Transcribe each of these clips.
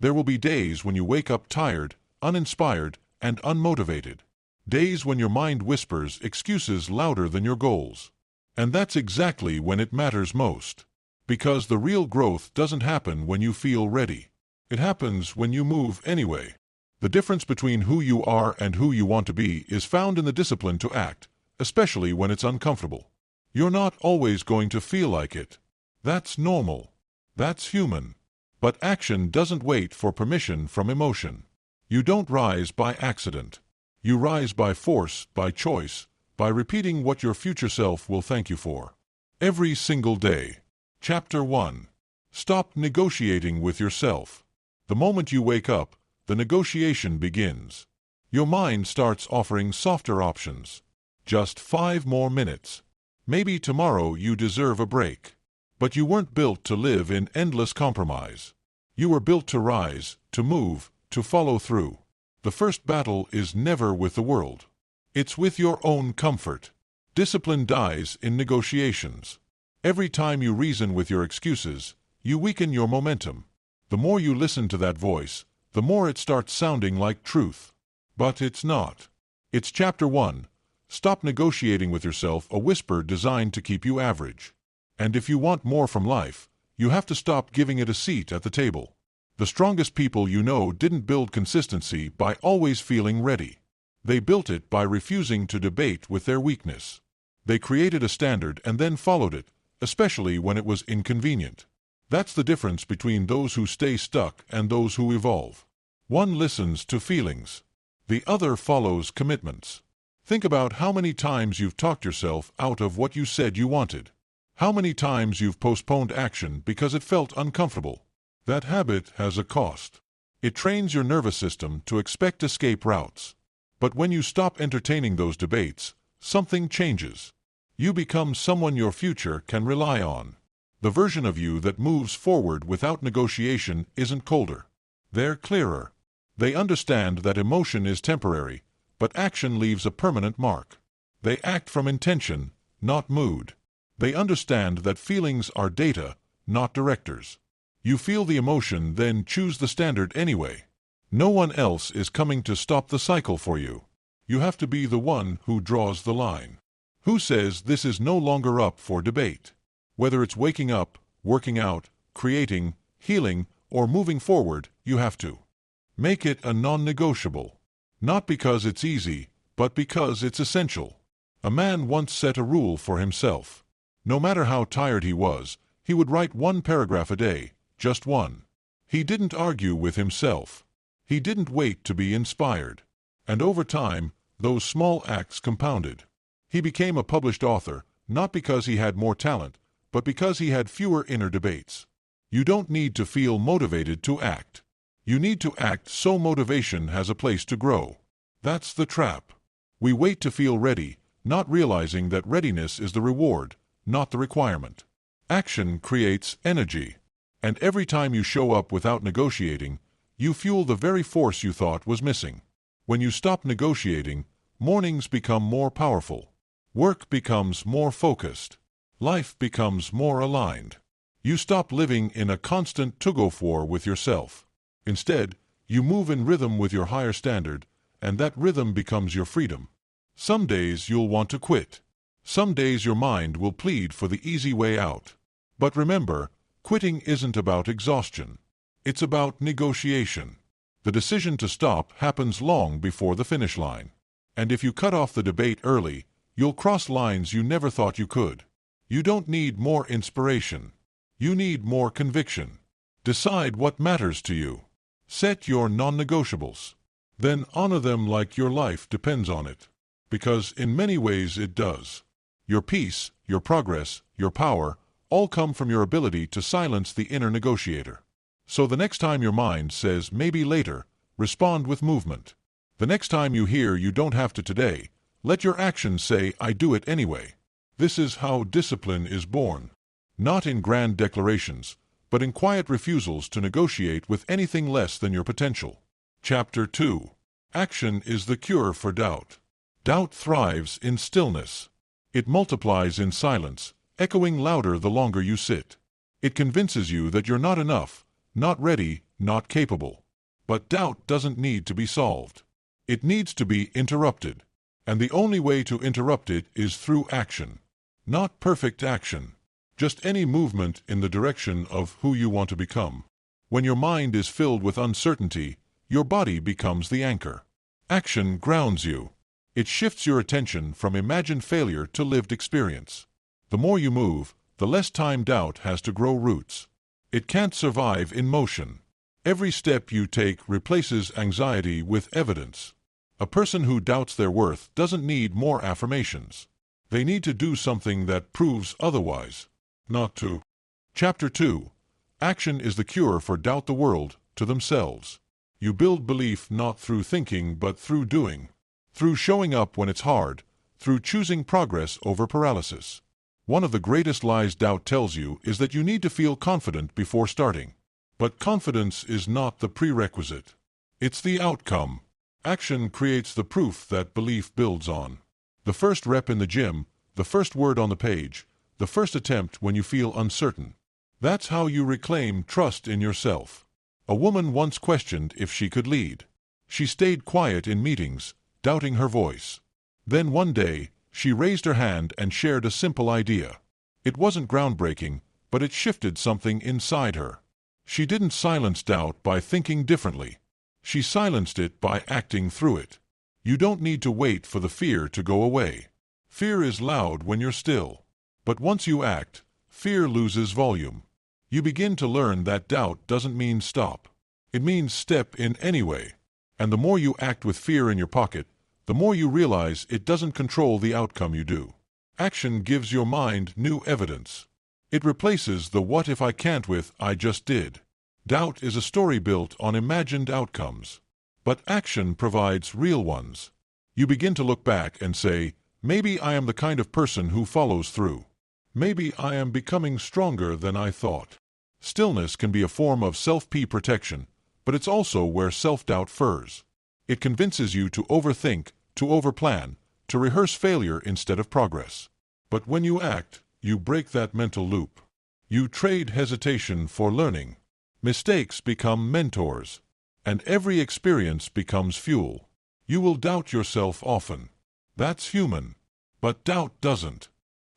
There will be days when you wake up tired, uninspired, and unmotivated. Days when your mind whispers excuses louder than your goals. And that's exactly when it matters most. Because the real growth doesn't happen when you feel ready. It happens when you move anyway. The difference between who you are and who you want to be is found in the discipline to act, especially when it's uncomfortable. You're not always going to feel like it. That's normal. That's human. But action doesn't wait for permission from emotion. You don't rise by accident. You rise by force, by choice, by repeating what your future self will thank you for. Every single day. Chapter 1. Stop negotiating with yourself. The moment you wake up, the negotiation begins. Your mind starts offering softer options. Just 5 more minutes. Maybe tomorrow you deserve a break. But you weren't built to live in endless compromise. You were built to rise, to move, to follow through. The first battle is never with the world. It's with your own comfort. Discipline dies in negotiations. Every time you reason with your excuses, you weaken your momentum. The more you listen to that voice, the more it starts sounding like truth. But it's not. It's Chapter 1. Stop negotiating with yourself, a whisper designed to keep you average. And if you want more from life, you have to stop giving it a seat at the table. The strongest people you know didn't build consistency by always feeling ready. They built it by refusing to debate with their weakness. They created a standard and then followed it, especially when it was inconvenient. That's the difference between those who stay stuck and those who evolve. One listens to feelings. The other follows commitments. Think about how many times you've talked yourself out of what you said you wanted. How many times you've postponed action because it felt uncomfortable. That habit has a cost. It trains your nervous system to expect escape routes. But when you stop entertaining those debates, something changes. You become someone your future can rely on. The version of you that moves forward without negotiation isn't colder. They're clearer. They understand that emotion is temporary, but action leaves a permanent mark. They act from intention, not mood. They understand that feelings are data, not directors. You feel the emotion, then choose the standard anyway. No one else is coming to stop the cycle for you. You have to be the one who draws the line. Who says this is no longer up for debate? Whether it's waking up, working out, creating, healing, or moving forward, you have to make it a non-negotiable. Not because it's easy, but because it's essential. A man once set a rule for himself. No matter how tired he was, he would write 1 paragraph a day, just 1. He didn't argue with himself. He didn't wait to be inspired. And over time, those small acts compounded. He became a published author, not because he had more talent, but because he had fewer inner debates. You don't need to feel motivated to act. You need to act so motivation has a place to grow. That's the trap. We wait to feel ready, not realizing that readiness is the reward, not the requirement. Action creates energy. And every time you show up without negotiating, you fuel the very force you thought was missing. When you stop negotiating, mornings become more powerful. Work becomes more focused. Life becomes more aligned. You stop living in a constant tug-of-war with yourself. Instead, you move in rhythm with your higher standard, and that rhythm becomes your freedom. Some days you'll want to quit. Some days your mind will plead for the easy way out. But remember, quitting isn't about exhaustion. It's about negotiation. The decision to stop happens long before the finish line. And if you cut off the debate early, you'll cross lines you never thought you could. You don't need more inspiration. You need more conviction. Decide what matters to you. Set your non-negotiables. Then honor them like your life depends on it. Because in many ways it does. Your peace, your progress, your power, all come from your ability to silence the inner negotiator. So the next time your mind says maybe later, respond with movement. The next time you hear you don't have to today, let your actions say I do it anyway. This is how discipline is born. Not in grand declarations, but in quiet refusals to negotiate with anything less than your potential. Chapter 2. Action is the cure for doubt. Doubt thrives in stillness. It multiplies in silence, echoing louder the longer you sit. It convinces you that you're not enough, not ready, not capable. But doubt doesn't need to be solved. It needs to be interrupted. And the only way to interrupt it is through action. Not perfect action. Just any movement in the direction of who you want to become. When your mind is filled with uncertainty, your body becomes the anchor. Action grounds you. It shifts your attention from imagined failure to lived experience. The more you move, the less time doubt has to grow roots. It can't survive in motion. Every step you take replaces anxiety with evidence. A person who doubts their worth doesn't need more affirmations. They need to do something that proves otherwise. Not to. Chapter 2. Action is the cure for doubt the world to themselves. You build belief not through thinking but through doing. Through showing up when it's hard. Through choosing progress over paralysis. One of the greatest lies doubt tells you is that you need to feel confident before starting. But confidence is not the prerequisite. It's the outcome. Action creates the proof that belief builds on. The first rep in the gym, the first word on the page, the first attempt when you feel uncertain. That's how you reclaim trust in yourself. A woman once questioned if she could lead. She stayed quiet in meetings, doubting her voice. Then one day, she raised her hand and shared a simple idea. It wasn't groundbreaking, but it shifted something inside her. She didn't silence doubt by thinking differently. She silenced it by acting through it. You don't need to wait for the fear to go away. Fear is loud when you're still. But once you act, fear loses volume. You begin to learn that doubt doesn't mean stop. It means step in anyway. And the more you act with fear in your pocket, the more you realize it doesn't control the outcome you do. Action gives your mind new evidence. It replaces the what if I can't with I just did. Doubt is a story built on imagined outcomes. But action provides real ones. You begin to look back and say, maybe I am the kind of person who follows through. Maybe I am becoming stronger than I thought. Stillness can be a form of self-protection, but it's also where self-doubt furs. It convinces you to overthink, to overplan, to rehearse failure instead of progress. But when you act, you break that mental loop. You trade hesitation for learning. Mistakes become mentors. And every experience becomes fuel. You will doubt yourself often. That's human. But doubt doesn't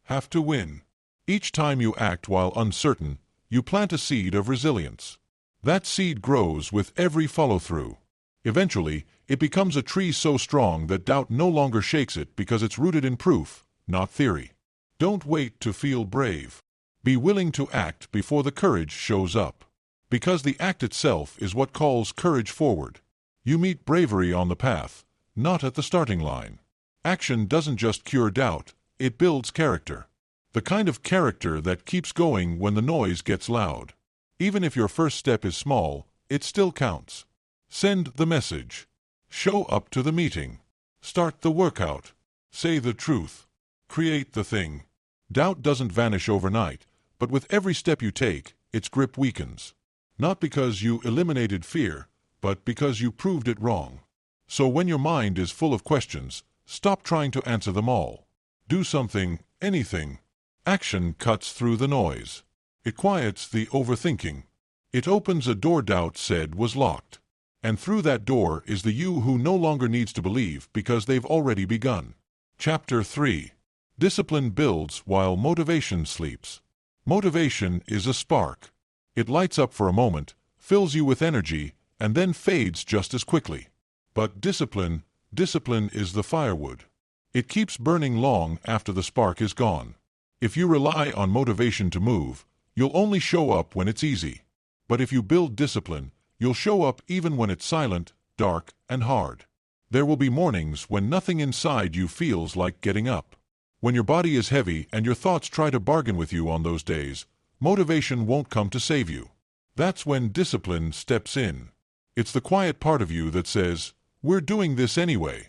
have to win. Each time you act while uncertain, you plant a seed of resilience. That seed grows with every follow-through. Eventually, it becomes a tree so strong that doubt no longer shakes it because it's rooted in proof, not theory. Don't wait to feel brave. Be willing to act before the courage shows up. Because the act itself is what calls courage forward. You meet bravery on the path, not at the starting line. Action doesn't just cure doubt, it builds character. The kind of character that keeps going when the noise gets loud. Even if your first step is small, it still counts. Send the message. Show up to the meeting. Start the workout. Say the truth. Create the thing. Doubt doesn't vanish overnight, but with every step you take, its grip weakens. Not because you eliminated fear, but because you proved it wrong. So when your mind is full of questions, stop trying to answer them all. Do something, anything. Action cuts through the noise. It quiets the overthinking. It opens a door doubt said was locked. And through that door is the you who no longer needs to believe because they've already begun. Chapter 3. Discipline builds while motivation sleeps. Motivation is a spark. It lights up for a moment, fills you with energy, and then fades just as quickly. But discipline is the firewood. It keeps burning long after the spark is gone. If you rely on motivation to move, you'll only show up when it's easy. But if you build discipline, you'll show up even when it's silent, dark, and hard. There will be mornings when nothing inside you feels like getting up. When your body is heavy and your thoughts try to bargain with you on those days, motivation won't come to save you. That's when discipline steps in. It's the quiet part of you that says, "We're doing this anyway."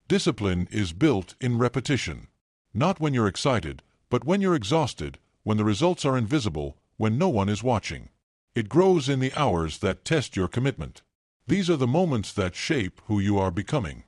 Discipline is built in repetition. Not when you're excited, but when you're exhausted, when the results are invisible, when no one is watching. It grows in the hours that test your commitment. These are the moments that shape who you are becoming.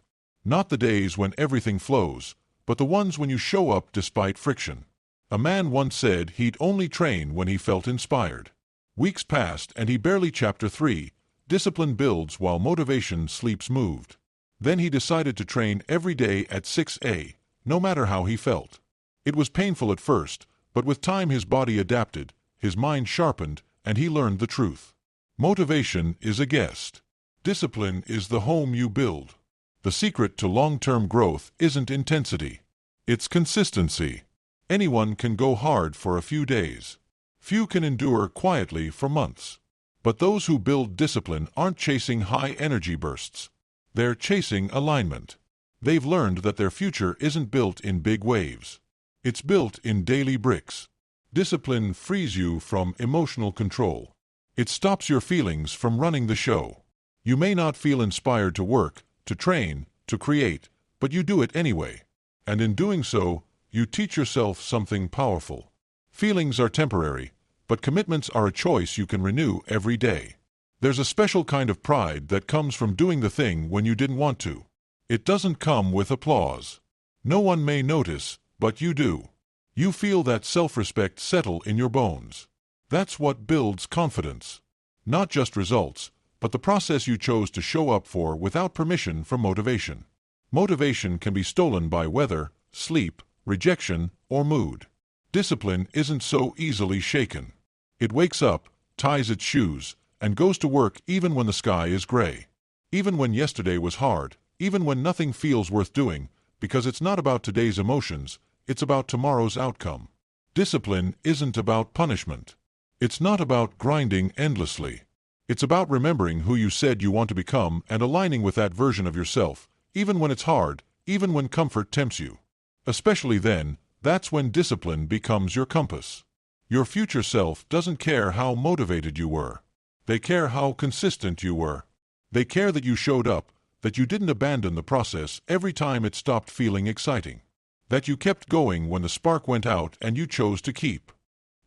Not the days when everything flows, but the ones when you show up despite friction. A man once said he'd only train when he felt inspired. Weeks passed and he barely Chapter 3. Discipline builds while motivation sleeps moved. Then he decided to train every day at 6 a.m., no matter how he felt. It was painful at first, but with time his body adapted, his mind sharpened, and he learned the truth. Motivation is a guest. Discipline is the home you build. The secret to long-term growth isn't intensity. It's consistency. Anyone can go hard for a few days. Few can endure quietly for months. But those who build discipline aren't chasing high-energy bursts. They're chasing alignment. They've learned that their future isn't built in big waves. It's built in daily bricks. Discipline frees you from emotional control. It stops your feelings from running the show. You may not feel inspired to work, to train, to create, but you do it anyway. And in doing so, you teach yourself something powerful. Feelings are temporary, but commitments are a choice you can renew every day. There's a special kind of pride that comes from doing the thing when you didn't want to. It doesn't come with applause. No one may notice, but you do. You feel that self-respect settle in your bones. That's what builds confidence. Not just results, but the process you chose to show up for without permission from motivation. Motivation can be stolen by weather, sleep, rejection, or mood. Discipline isn't so easily shaken. It wakes up, ties its shoes, and goes to work even when the sky is gray. Even when yesterday was hard, even when nothing feels worth doing, because it's not about today's emotions, it's about tomorrow's outcome. Discipline isn't about punishment. It's not about grinding endlessly. It's about remembering who you said you want to become and aligning with that version of yourself, even when it's hard, even when comfort tempts you. Especially then, that's when discipline becomes your compass. Your future self doesn't care how motivated you were. They care how consistent you were. They care that you showed up, that you didn't abandon the process every time it stopped feeling exciting. That you kept going when the spark went out and you chose to keep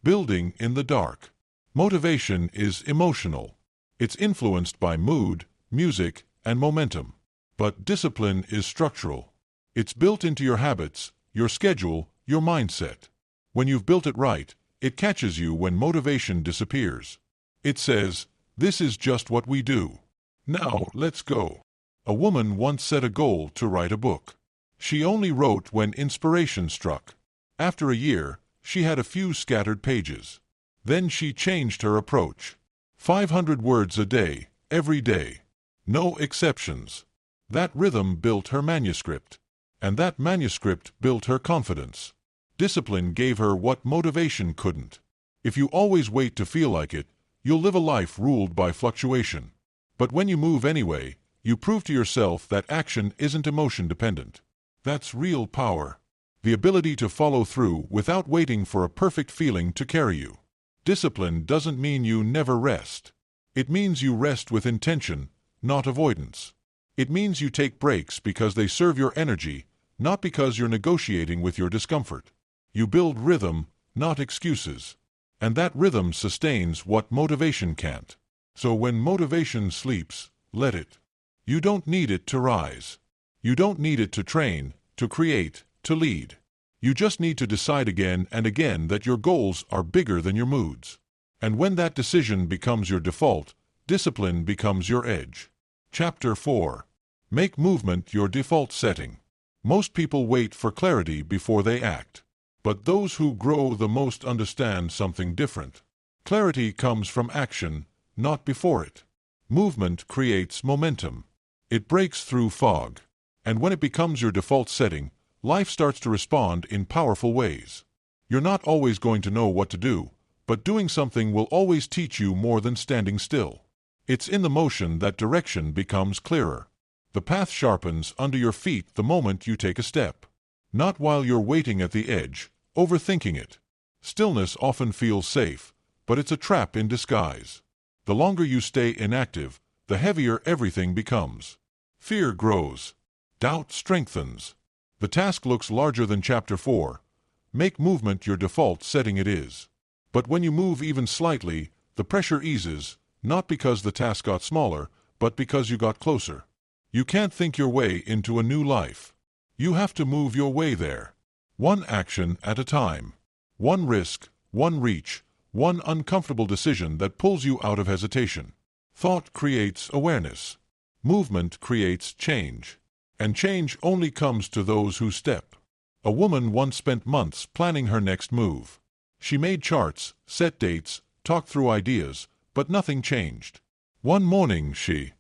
building in the dark. Motivation is emotional. It's influenced by mood, music, and momentum. But discipline is structural. It's built into your habits, your schedule, your mindset. When you've built it right, it catches you when motivation disappears. It says, "This is just what we do. Now, let's go." A woman once set a goal to write a book. She only wrote when inspiration struck. After a year, she had a few scattered pages. Then she changed her approach. 500 words a day, every day. No exceptions. That rhythm built her manuscript. And that manuscript built her confidence. Discipline gave her what motivation couldn't. If you always wait to feel like it, you'll live a life ruled by fluctuation. But when you move anyway, you prove to yourself that action isn't emotion dependent. That's real power. The ability to follow through without waiting for a perfect feeling to carry you. Discipline doesn't mean you never rest. It means you rest with intention, not avoidance. It means you take breaks because they serve your energy, not because you're negotiating with your discomfort. You build rhythm, not excuses. And that rhythm sustains what motivation can't. So when motivation sleeps, let it. You don't need it to rise. You don't need it to train, to create, to lead. You just need to decide again and again that your goals are bigger than your moods. And when that decision becomes your default, discipline becomes your edge. Chapter 4. Make movement your default setting. Most people wait for clarity before they act. But those who grow the most understand something different. Clarity comes from action, not before it. Movement creates momentum. It breaks through fog. And when it becomes your default setting, life starts to respond in powerful ways. You're not always going to know what to do, but doing something will always teach you more than standing still. It's in the motion that direction becomes clearer. The path sharpens under your feet the moment you take a step. Not while you're waiting at the edge, overthinking it. Stillness often feels safe, but it's a trap in disguise. The longer you stay inactive, the heavier everything becomes. Fear grows. Doubt strengthens. The task looks larger than Chapter 4. Make movement your default setting it is. But when you move even slightly, the pressure eases, not because the task got smaller, but because you got closer. You can't think your way into a new life. You have to move your way there. One action at a time. One risk, one reach, One uncomfortable decision that pulls you out of hesitation. Thought creates awareness. Movement creates change. And change only comes to those who step. A woman once spent months planning her next move. She made charts, set dates, talked through ideas, but nothing changed. One morning she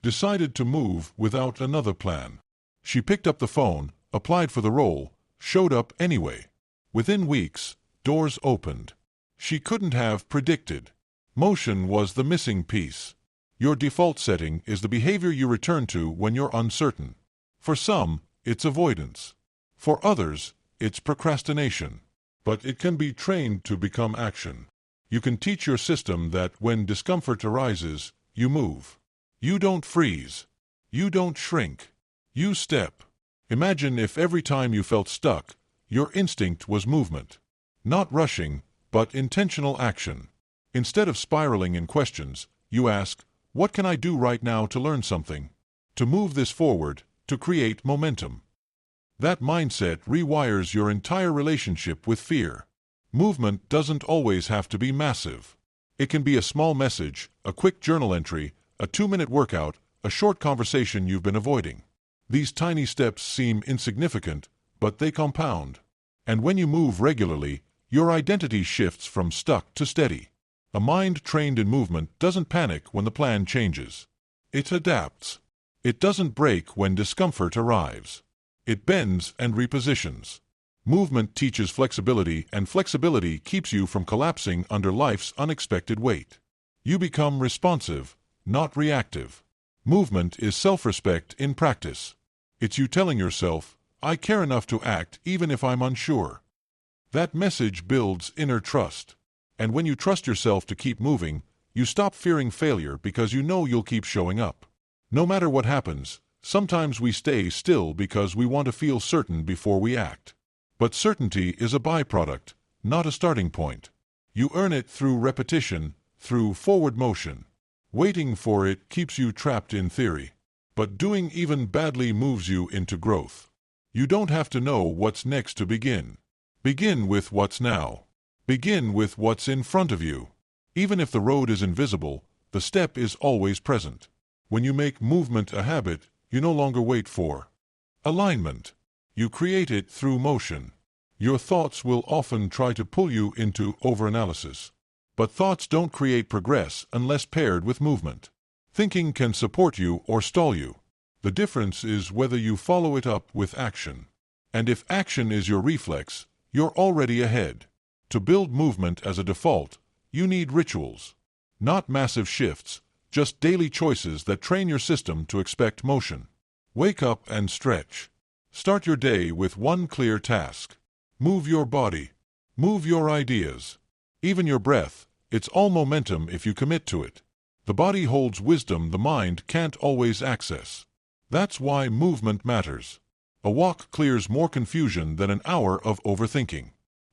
decided to move without another plan. She picked up the phone, applied for the role, showed up anyway. Within weeks, doors opened. She couldn't have predicted. Motion was the missing piece. Your default setting is the behavior you return to when you're uncertain. For some, it's avoidance. For others, it's procrastination. But it can be trained to become action. You can teach your system that when discomfort arises, you move. You don't freeze. You don't shrink. You step. Imagine if every time you felt stuck, your instinct was movement. Not rushing, but intentional action. Instead of spiraling in questions, you ask, what can I do right now to learn something? To move this forward, to create momentum. That mindset rewires your entire relationship with fear. Movement doesn't always have to be massive. It can be a small message, a quick journal entry, a 2-minute workout, a short conversation you've been avoiding. These tiny steps seem insignificant, but they compound. And when you move regularly, your identity shifts from stuck to steady. A mind trained in movement doesn't panic when the plan changes. It adapts. It doesn't break when discomfort arrives. It bends and repositions. Movement teaches flexibility, and flexibility keeps you from collapsing under life's unexpected weight. You become responsive, not reactive. Movement is self-respect in practice. It's you telling yourself, I care enough to act even if I'm unsure. That message builds inner trust. And when you trust yourself to keep moving, you stop fearing failure because you know you'll keep showing up. No matter what happens, sometimes we stay still because we want to feel certain before we act. But certainty is a byproduct, not a starting point. You earn it through repetition, through forward motion. Waiting for it keeps you trapped in theory. But doing even badly moves you into growth. You don't have to know what's next to begin. Begin with what's now. Begin with what's in front of you. Even if the road is invisible, the step is always present. When you make movement a habit, you no longer wait for alignment. You create it through motion. Your thoughts will often try to pull you into overanalysis. But thoughts don't create progress unless paired with movement. Thinking can support you or stall you. The difference is whether you follow it up with action. And if action is your reflex, you're already ahead. To build movement as a default, you need rituals. Not massive shifts, just daily choices that train your system to expect motion. Wake up and stretch. Start your day with one clear task. Move your body. Move your ideas. Even your breath, it's all momentum if you commit to it. The body holds wisdom the mind can't always access. That's why movement matters. A walk clears more confusion than an hour of overthinking.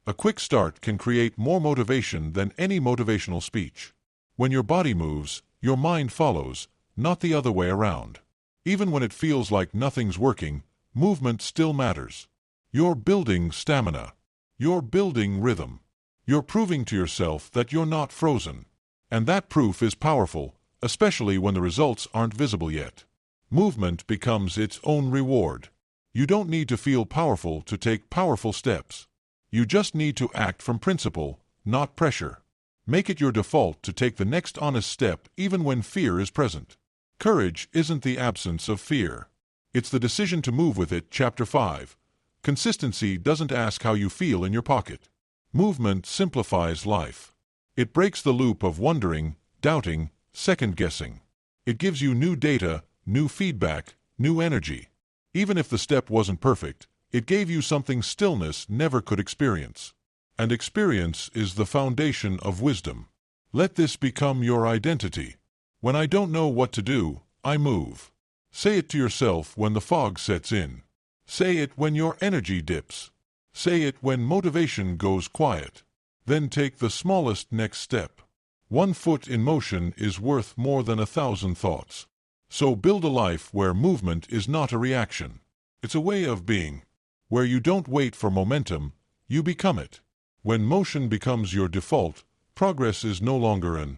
A quick start can create more motivation than any motivational speech. When your body moves, your mind follows, not the other way around. Even when it feels like nothing's working, movement still matters. You're building stamina. You're building rhythm. You're proving to yourself that you're not frozen. And that proof is powerful, especially when the results aren't visible yet. Movement becomes its own reward. You don't need to feel powerful to take powerful steps. You just need to act from principle, not pressure. Make it your default to take the next honest step even when fear is present. Courage isn't the absence of fear. It's the decision to move with it. Chapter 5. Consistency doesn't ask how you feel in your pocket. Movement simplifies life. It breaks the loop of wondering, doubting, second-guessing. It gives you new data, new feedback, new energy. Even if the step wasn't perfect, it gave you something stillness never could experience. And experience is the foundation of wisdom. Let this become your identity. When I don't know what to do, I move. Say it to yourself when the fog sets in. Say it when your energy dips. Say it when motivation goes quiet. Then take the smallest next step. 1 foot in motion is worth more than 1,000 thoughts. So build a life where movement is not a reaction. It's a way of being. Where you don't wait for momentum, you become it. When motion becomes your default, progress is no longer an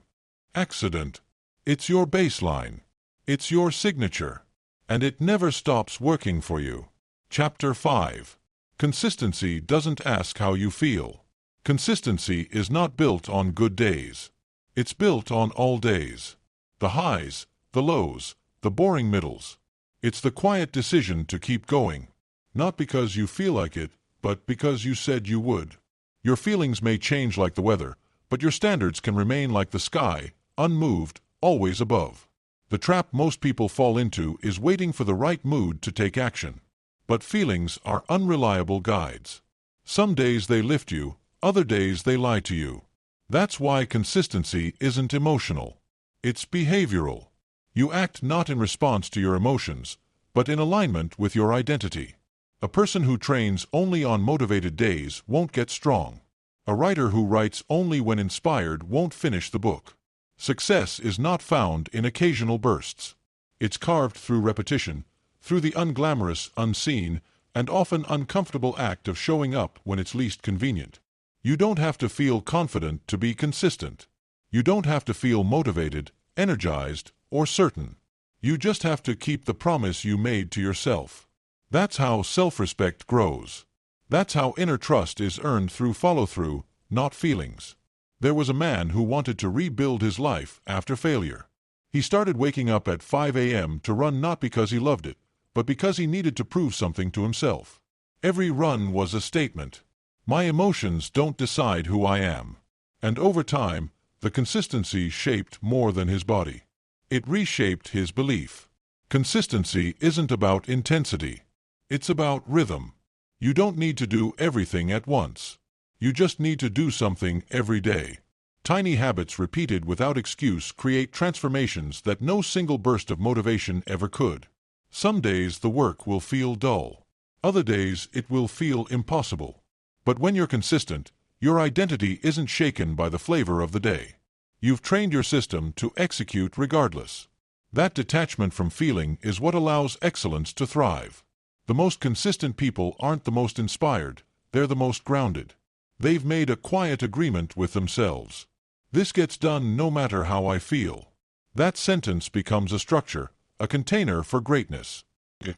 accident. It's your baseline. It's your signature. And it never stops working for you. Chapter 5. Consistency doesn't ask how you feel. Consistency is not built on good days. It's built on all days. The highs, the lows, the boring middles. It's the quiet decision to keep going. Not because you feel like it, but because you said you would. Your feelings may change like the weather, but your standards can remain like the sky, unmoved, always above. The trap most people fall into is waiting for the right mood to take action. But feelings are unreliable guides. Some days they lift you, other days they lie to you. That's why consistency isn't emotional. It's behavioral. You act not in response to your emotions, but in alignment with your identity. A person who trains only on motivated days won't get strong. A writer who writes only when inspired won't finish the book. Success is not found in occasional bursts. It's carved through repetition, through the unglamorous, unseen, and often uncomfortable act of showing up when it's least convenient. You don't have to feel confident to be consistent. You don't have to feel motivated, energized, or certain. You just have to keep the promise you made to yourself. That's how self-respect grows. That's how inner trust is earned through follow-through, not feelings. There was a man who wanted to rebuild his life after failure. He started waking up at 5 a.m. to run not because he loved it, but because he needed to prove something to himself. Every run was a statement. My emotions don't decide who I am. And over time, the consistency shaped more than his body. It reshaped his belief. Consistency isn't about intensity. It's about rhythm. You don't need to do everything at once. You just need to do something every day. Tiny habits repeated without excuse create transformations that no single burst of motivation ever could. Some days the work will feel dull. Other days it will feel impossible. But when you're consistent, your identity isn't shaken by the flavor of the day. You've trained your system to execute regardless. That detachment from feeling is what allows excellence to thrive. The most consistent people aren't the most inspired, they're the most grounded. They've made a quiet agreement with themselves. This gets done no matter how I feel. That sentence becomes a structure, a container for greatness. It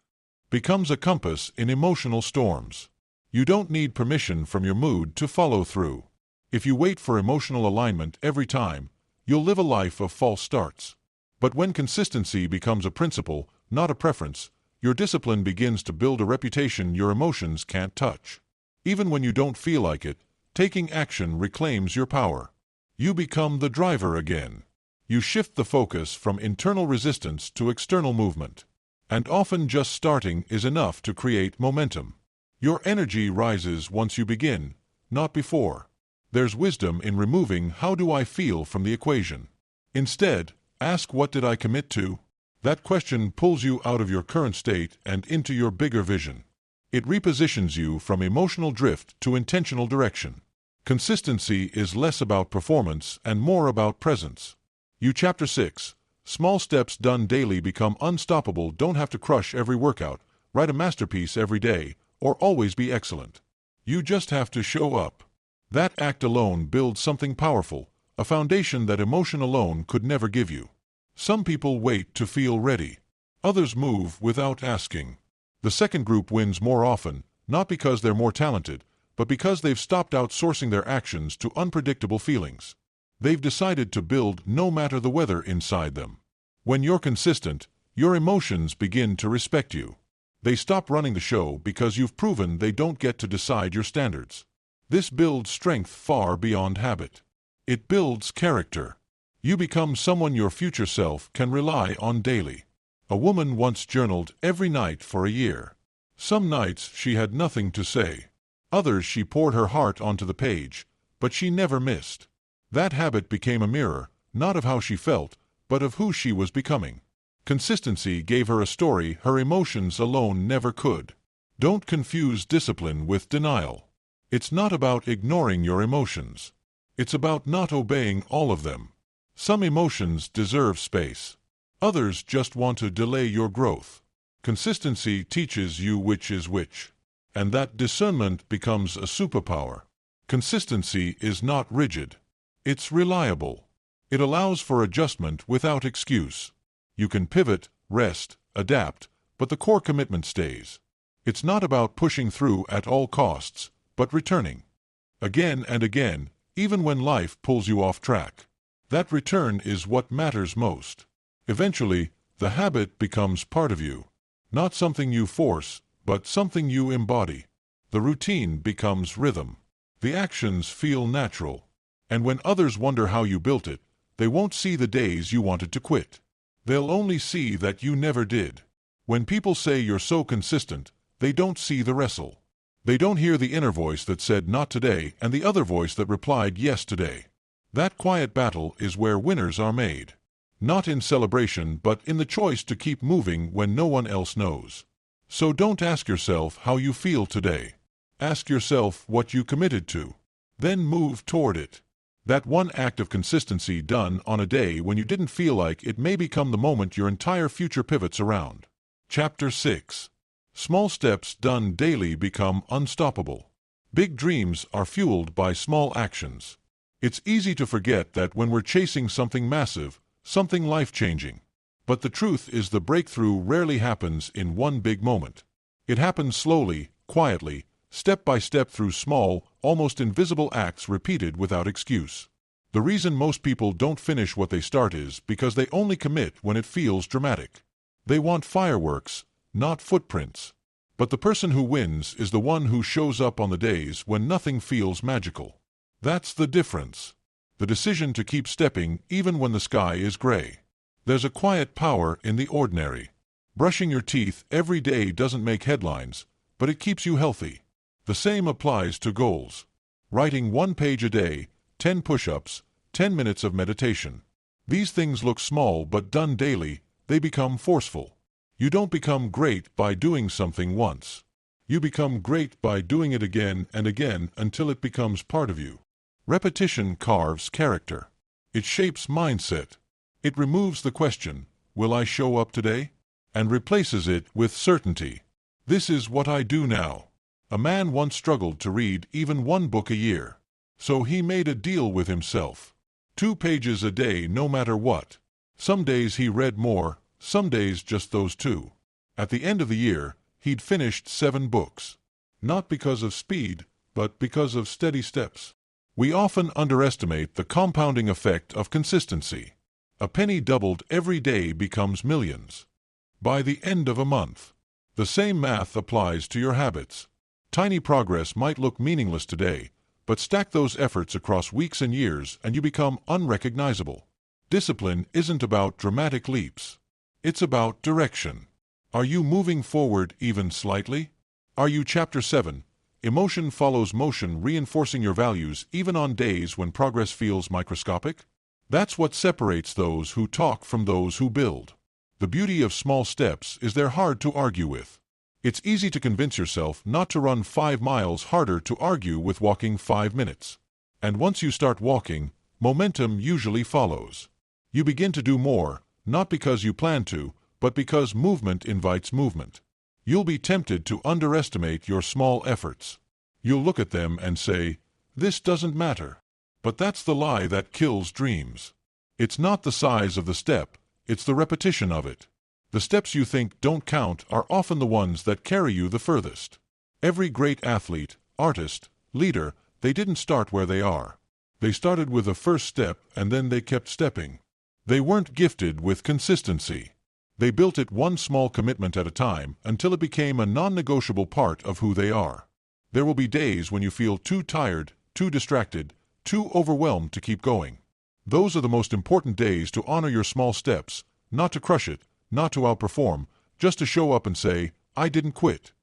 becomes a compass in emotional storms. You don't need permission from your mood to follow through. If you wait for emotional alignment every time, you'll live a life of false starts. But when consistency becomes a principle, not a preference, your discipline begins to build a reputation your emotions can't touch. Even when you don't feel like it, taking action reclaims your power. You become the driver again. You shift the focus from internal resistance to external movement. And often just starting is enough to create momentum. Your energy rises once you begin, not before. There's wisdom in removing "how do I feel" from the equation. Instead, ask "what did I commit to?" That question pulls you out of your current state and into your bigger vision. It repositions you from emotional drift to intentional direction. Consistency is less about performance and more about presence. Chapter 6. Small steps done daily become unstoppable. Don't have to crush every workout, write a masterpiece every day, or always be excellent. You just have to show up. That act alone builds something powerful, a foundation that emotion alone could never give you. Some people wait to feel ready. Others move without asking. The second group wins more often, not because they're more talented, but because they've stopped outsourcing their actions to unpredictable feelings. They've decided to build no matter the weather inside them. When you're consistent, your emotions begin to respect you. They stop running the show because you've proven they don't get to decide your standards. This builds strength far beyond habit. It builds character. You become someone your future self can rely on daily. A woman once journaled every night for a year. Some nights she had nothing to say. Others she poured her heart onto the page, but she never missed. That habit became a mirror, not of how she felt, but of who she was becoming. Consistency gave her a story her emotions alone never could. Don't confuse discipline with denial. It's not about ignoring your emotions. It's about not obeying all of them. Some emotions deserve space. Others just want to delay your growth. Consistency teaches you which is which. And that discernment becomes a superpower. Consistency is not rigid. It's reliable. It allows for adjustment without excuse. You can pivot, rest, adapt, but the core commitment stays. It's not about pushing through at all costs, but returning. Again and again, even when life pulls you off track. That return is what matters most. Eventually, the habit becomes part of you. Not something you force, but something you embody. The routine becomes rhythm. The actions feel natural. And when others wonder how you built it, they won't see the days you wanted to quit. They'll only see that you never did. When people say you're so consistent, they don't see the wrestle. They don't hear the inner voice that said not today and the other voice that replied yes today. That quiet battle is where winners are made. Not in celebration, but in the choice to keep moving when no one else knows. So don't ask yourself how you feel today. Ask yourself what you committed to. Then move toward it. That one act of consistency done on a day when you didn't feel like it may become the moment your entire future pivots around. Chapter 6. Small steps done daily become unstoppable. Big dreams are fueled by small actions. It's easy to forget that when we're chasing something massive, something life-changing. But the truth is the breakthrough rarely happens in one big moment. It happens slowly, quietly, step by step through small, almost invisible acts repeated without excuse. The reason most people don't finish what they start is because they only commit when it feels dramatic. They want fireworks, not footprints. But the person who wins is the one who shows up on the days when nothing feels magical. That's the difference. The decision to keep stepping even when the sky is gray. There's a quiet power in the ordinary. Brushing your teeth every day doesn't make headlines, but it keeps you healthy. The same applies to goals. Writing 1 page a day, 10 push-ups, 10 minutes of meditation. These things look small, but done daily, they become forceful. You don't become great by doing something once. You become great by doing it again and again until it becomes part of you. Repetition carves character. It shapes mindset. It removes the question, will I show up today? And replaces it with certainty. This is what I do now. A man once struggled to read even 1 book a year. So he made a deal with himself. 2 pages a day no matter what. Some days he read more, some days just those 2. At the end of the year, he'd finished 7 books. Not because of speed, but because of steady steps. We often underestimate the compounding effect of consistency. A penny doubled every day becomes millions. By the end of a month. The same math applies to your habits. Tiny progress might look meaningless today, but stack those efforts across weeks and years and you become unrecognizable. Discipline isn't about dramatic leaps. It's about direction. Are you moving forward even slightly? Are you Chapter 7? Emotion follows motion, reinforcing your values even on days when progress feels microscopic? That's what separates those who talk from those who build. The beauty of small steps is they're hard to argue with. It's easy to convince yourself not to run 5 miles, harder to argue with walking 5 minutes. And once you start walking, momentum usually follows. You begin to do more, not because you plan to, but because movement invites movement. You'll be tempted to underestimate your small efforts. You'll look at them and say, this doesn't matter. But that's the lie that kills dreams. It's not the size of the step, it's the repetition of it. The steps you think don't count are often the ones that carry you the furthest. Every great athlete, artist, leader, they didn't start where they are. They started with a first step and then they kept stepping. They weren't gifted with consistency. They built it one small commitment at a time until it became a non-negotiable part of who they are. There will be days when you feel too tired, too distracted, too overwhelmed to keep going. Those are the most important days to honor your small steps, not to crush it, not to outperform, just to show up and say, I didn't quit.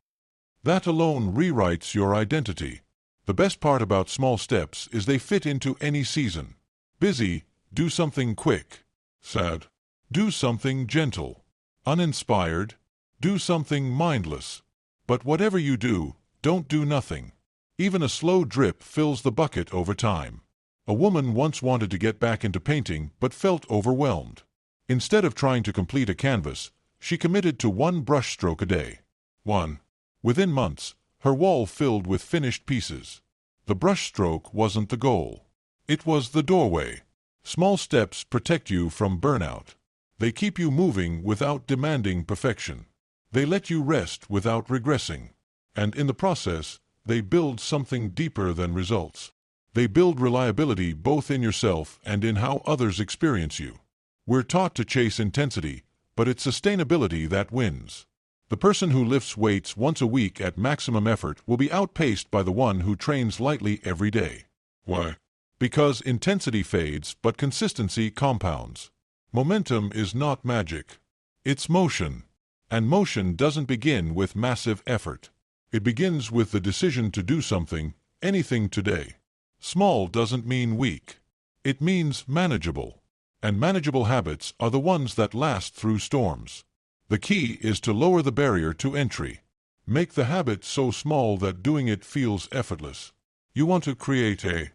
That alone rewrites your identity. The best part about small steps is they fit into any season. Busy, do something quick. Sad, do something gentle. Uninspired, do something mindless. But whatever you do, don't do nothing. Even a slow drip fills the bucket over time. A woman once wanted to get back into painting but felt overwhelmed. Instead of trying to complete a canvas, she committed to 1 brushstroke a day. 1. Within months, her wall filled with finished pieces. The brushstroke wasn't the goal. It was the doorway. Small steps protect you from burnout. They keep you moving without demanding perfection. They let you rest without regressing. And in the process, they build something deeper than results. They build reliability both in yourself and in how others experience you. We're taught to chase intensity, but it's sustainability that wins. The person who lifts weights once a week at maximum effort will be outpaced by the one who trains lightly every day. Why? Because intensity fades, but consistency compounds. Momentum is not magic. It's motion. And motion doesn't begin with massive effort. It begins with the decision to do something, anything today. Small doesn't mean weak. It means manageable. And manageable habits are the ones that last through storms. The key is to lower the barrier to entry. Make the habit so small that doing it feels effortless. You want to create a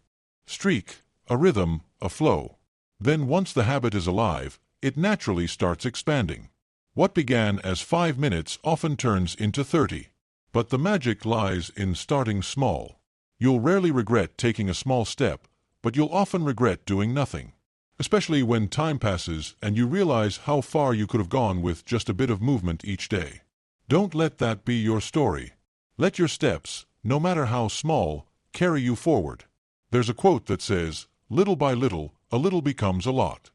streak, a rhythm, a flow. Then once the habit is alive, it naturally starts expanding. What began as 5 minutes often turns into 30. But the magic lies in starting small. You'll rarely regret taking a small step, but you'll often regret doing nothing. Especially when time passes and you realize how far you could have gone with just a bit of movement each day. Don't let that be your story. Let your steps, no matter how small, carry you forward. There's a quote that says, "Little by little, a little becomes a lot."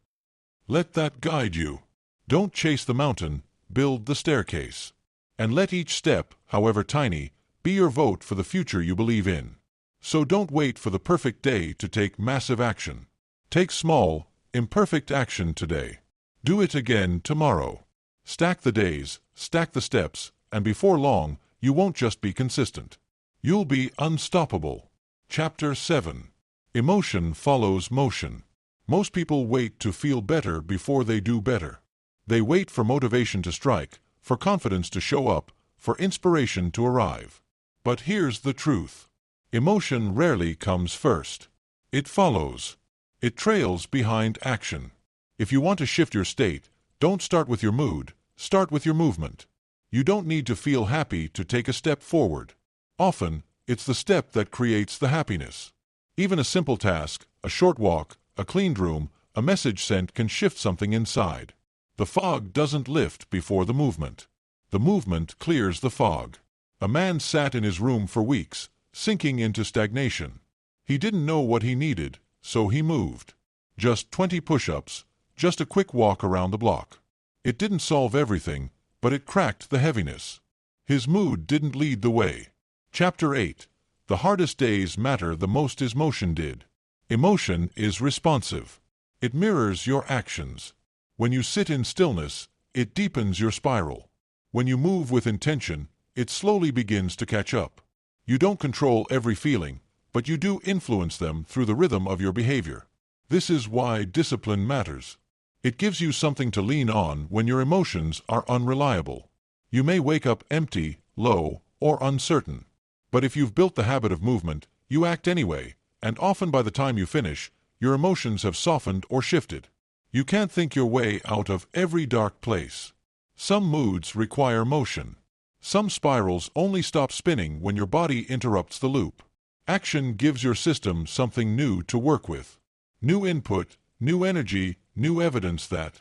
Let that guide you. Don't chase the mountain, build the staircase. And let each step, however tiny, be your vote for the future you believe in. So don't wait for the perfect day to take massive action. Take small, imperfect action today. Do it again tomorrow. Stack the days, stack the steps, and before long, you won't just be consistent. You'll be unstoppable. Chapter 7. Emotion follows motion. Most people wait to feel better before they do better. They wait for motivation to strike, for confidence to show up, for inspiration to arrive. But here's the truth. Emotion rarely comes first. It follows. It trails behind action. If you want to shift your state, don't start with your mood, start with your movement. You don't need to feel happy to take a step forward. Often, it's the step that creates the happiness. Even a simple task, a short walk, a cleaned room, a message sent can shift something inside. The fog doesn't lift before the movement. The movement clears the fog. A man sat in his room for weeks, sinking into stagnation. He didn't know what he needed, so he moved. Just 20 push-ups, just a quick walk around the block. It didn't solve everything, but it cracked the heaviness. His mood didn't lead the way. Chapter 8. The hardest days matter the most as motion did. Emotion is responsive. It mirrors your actions. When you sit in stillness, it deepens your spiral. When you move with intention, it slowly begins to catch up. You don't control every feeling, but you do influence them through the rhythm of your behavior. This is why discipline matters. It gives you something to lean on when your emotions are unreliable. You may wake up empty, low, or uncertain. But if you've built the habit of movement, you act anyway, and often by the time you finish, your emotions have softened or shifted. You can't think your way out of every dark place. Some moods require motion. Some spirals only stop spinning when your body interrupts the loop. Action gives your system something new to work with. New input, new energy, new evidence that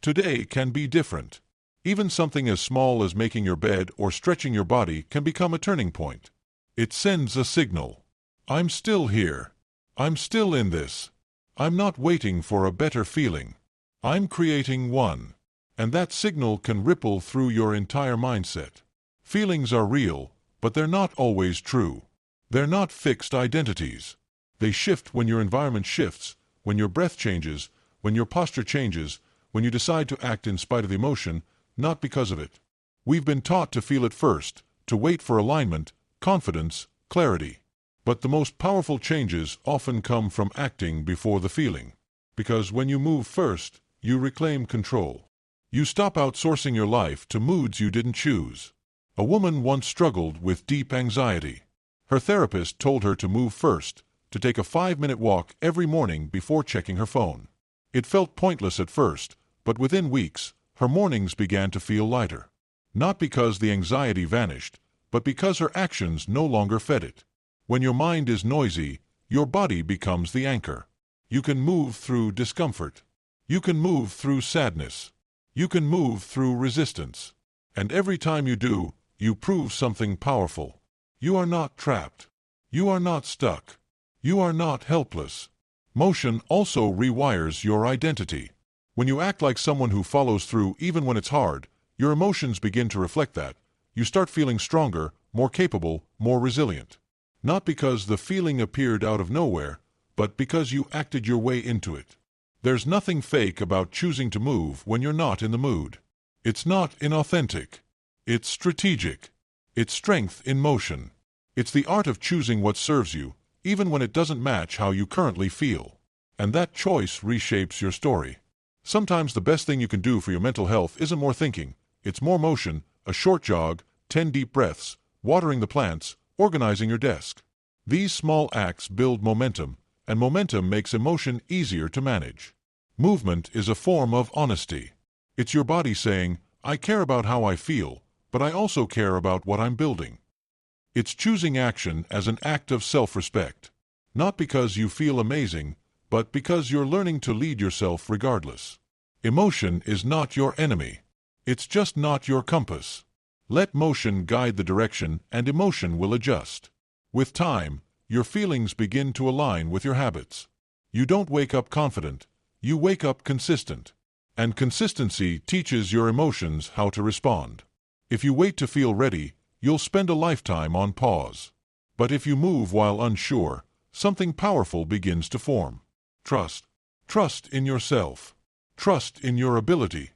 today can be different. Even something as small as making your bed or stretching your body can become a turning point. It sends a signal. I'm still here. I'm still in this. I'm not waiting for a better feeling. I'm creating one. And that signal can ripple through your entire mindset. Feelings are real, but they're not always true. They're not fixed identities. They shift when your environment shifts, when your breath changes, when your posture changes, when you decide to act in spite of emotion, not because of it. We've been taught to feel it first, to wait for alignment, confidence, clarity. But the most powerful changes often come from acting before the feeling. Because when you move first, you reclaim control. You stop outsourcing your life to moods you didn't choose. A woman once struggled with deep anxiety. Her therapist told her to move first, to take a 5-minute walk every morning before checking her phone. It felt pointless at first, but within weeks, her mornings began to feel lighter. Not because the anxiety vanished, but because her actions no longer fed it. When your mind is noisy, your body becomes the anchor. You can move through discomfort. You can move through sadness. You can move through resistance. And every time you do, you prove something powerful. You are not trapped. You are not stuck. You are not helpless. Motion also rewires your identity. When you act like someone who follows through even when it's hard, your emotions begin to reflect that. You start feeling stronger, more capable, more resilient. Not because the feeling appeared out of nowhere, but because you acted your way into it. There's nothing fake about choosing to move when you're not in the mood. It's not inauthentic. It's strategic. It's strength in motion. It's the art of choosing what serves you, even when it doesn't match how you currently feel. And that choice reshapes your story. Sometimes the best thing you can do for your mental health isn't more thinking. It's more motion, a short jog, 10 deep breaths, watering the plants, organizing your desk. These small acts build momentum, and momentum makes emotion easier to manage. Movement is a form of honesty. It's your body saying, I care about how I feel, but I also care about what I'm building. It's choosing action as an act of self-respect. Not because you feel amazing, but because you're learning to lead yourself regardless. Emotion is not your enemy. It's just not your compass. Let motion guide the direction, and emotion will adjust. With time, your feelings begin to align with your habits. You don't wake up confident, you wake up consistent. And consistency teaches your emotions how to respond. If you wait to feel ready, you'll spend a lifetime on pause. But if you move while unsure, something powerful begins to form. Trust. Trust in yourself. Trust in your ability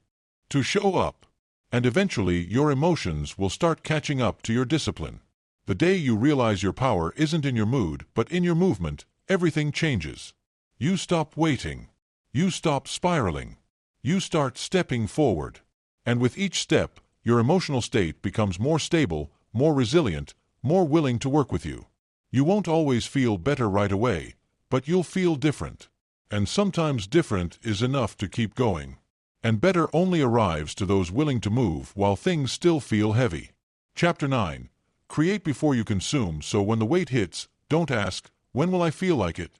to show up. And eventually your emotions will start catching up to your discipline. The day you realize your power isn't in your mood, but in your movement, everything changes. You stop waiting. You stop spiraling. You start stepping forward. And with each step, your emotional state becomes more stable, more resilient, more willing to work with you. You won't always feel better right away, but you'll feel different. And sometimes different is enough to keep going. And better only arrives to those willing to move while things still feel heavy. Chapter 9. Create before you consume, so when the weight hits, don't ask, when will I feel like it?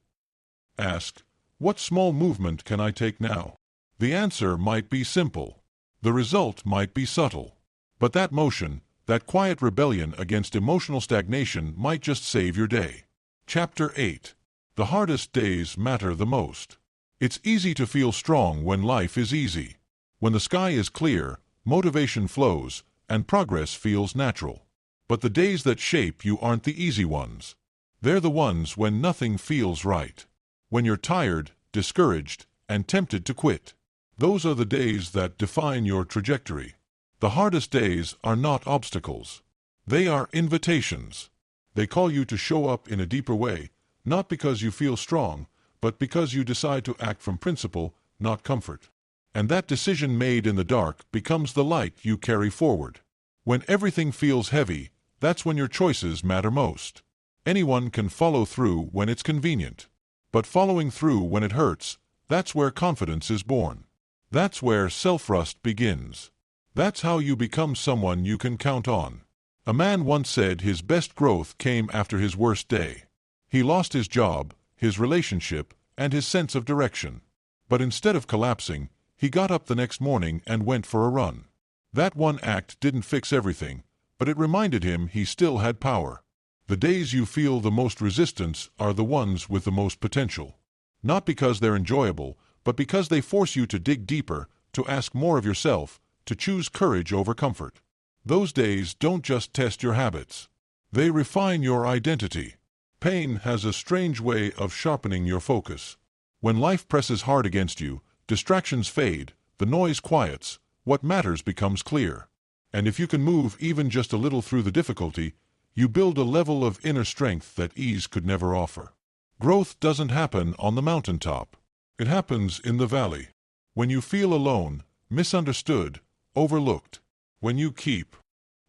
Ask, what small movement can I take now? The answer might be simple. The result might be subtle. But that motion, that quiet rebellion against emotional stagnation might just save your day. Chapter 8. The hardest days matter the most. It's easy to feel strong when life is easy. When the sky is clear, motivation flows, and progress feels natural. But the days that shape you aren't the easy ones. They're the ones when nothing feels right. When you're tired, discouraged, and tempted to quit. Those are the days that define your trajectory. The hardest days are not obstacles. They are invitations. They call you to show up in a deeper way, not because you feel strong, but because you decide to act from principle, not comfort. And that decision made in the dark becomes the light you carry forward. When everything feels heavy, that's when your choices matter most. Anyone can follow through when it's convenient. But following through when it hurts, that's where confidence is born. That's where self-trust begins. That's how you become someone you can count on. A man once said his best growth came after his worst day. He lost his job, his relationship, and his sense of direction. But instead of collapsing, he got up the next morning and went for a run. That one act didn't fix everything, but it reminded him he still had power. The days you feel the most resistance are the ones with the most potential. Not because they're enjoyable, but because they force you to dig deeper, to ask more of yourself, to choose courage over comfort. Those days don't just test your habits. They refine your identity. Pain has a strange way of sharpening your focus. When life presses hard against you, distractions fade, the noise quiets, what matters becomes clear. And if you can move even just a little through the difficulty, you build a level of inner strength that ease could never offer. Growth doesn't happen on the mountaintop. It happens in the valley. When you feel alone, misunderstood, overlooked. When you keep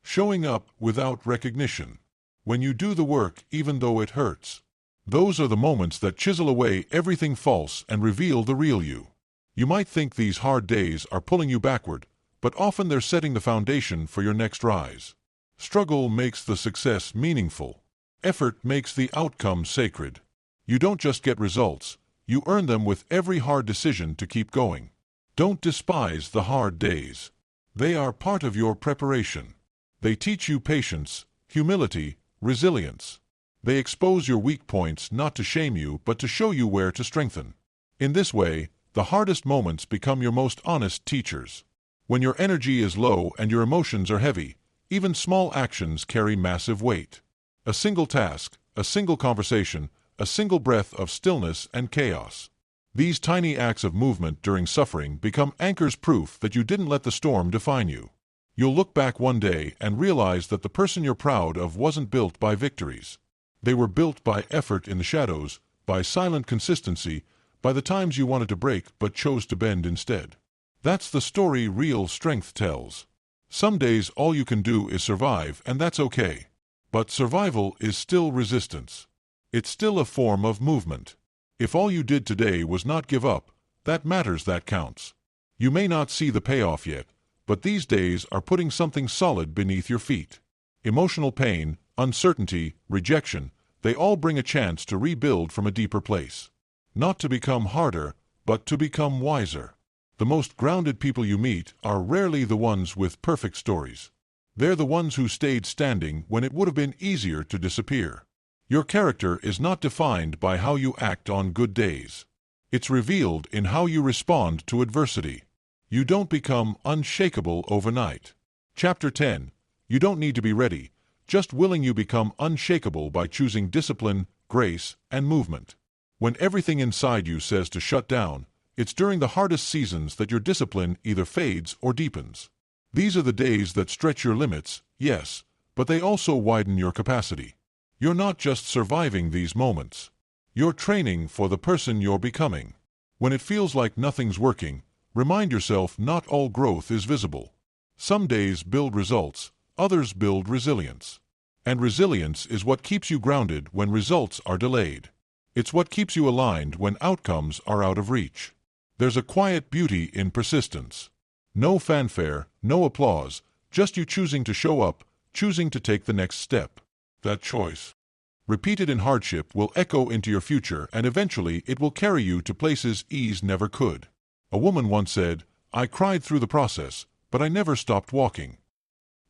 showing up without recognition. When you do the work even though it hurts. Those are the moments that chisel away everything false and reveal the real you. You might think these hard days are pulling you backward, but often they're setting the foundation for your next rise. Struggle makes the success meaningful. Effort makes the outcome sacred. You don't just get results, You earn them with every hard decision to keep going. Don't despise the hard days. They are part of your preparation. They teach you patience, humility, resilience. They expose your weak points not to shame you but to show you where to strengthen. In this way, the hardest moments become your most honest teachers. When your energy is low and your emotions are heavy, even small actions carry massive weight. A single task, a single conversation, a single breath of stillness and chaos. These tiny acts of movement during suffering become anchors, proof that you didn't let the storm define you. You'll look back one day and realize that the person you're proud of wasn't built by victories. They were built by effort in the shadows, by silent consistency, by the times you wanted to break but chose to bend instead. That's the story real strength tells. Some days all you can do is survive, and that's okay. But survival is still resistance. It's still a form of movement. If all you did today was not give up, that matters, that counts. You may not see the payoff yet, but these days are putting something solid beneath your feet. Emotional pain, uncertainty, rejection, they all bring a chance to rebuild from a deeper place. Not to become harder, but to become wiser. The most grounded people you meet are rarely the ones with perfect stories. They're the ones who stayed standing when it would have been easier to disappear. Your character is not defined by how you act on good days. It's revealed in how you respond to adversity. You don't become unshakable overnight. Chapter 10. You don't need to be ready, just willing. You become unshakable by choosing discipline, grace, and movement. When everything inside you says to shut down, it's during the hardest seasons that your discipline either fades or deepens. These are the days that stretch your limits, yes, but they also widen your capacity. You're not just surviving these moments. You're training for the person you're becoming. When it feels like nothing's working, remind yourself not all growth is visible. Some days build results, others build resilience. And resilience is what keeps you grounded when results are delayed. It's what keeps you aligned when outcomes are out of reach. There's a quiet beauty in persistence. No fanfare, no applause, just you choosing to show up, choosing to take the next step. That choice, repeated in hardship, will echo into your future, and eventually it will carry you to places ease never could. A woman once said, "I cried through the process, but I never stopped walking."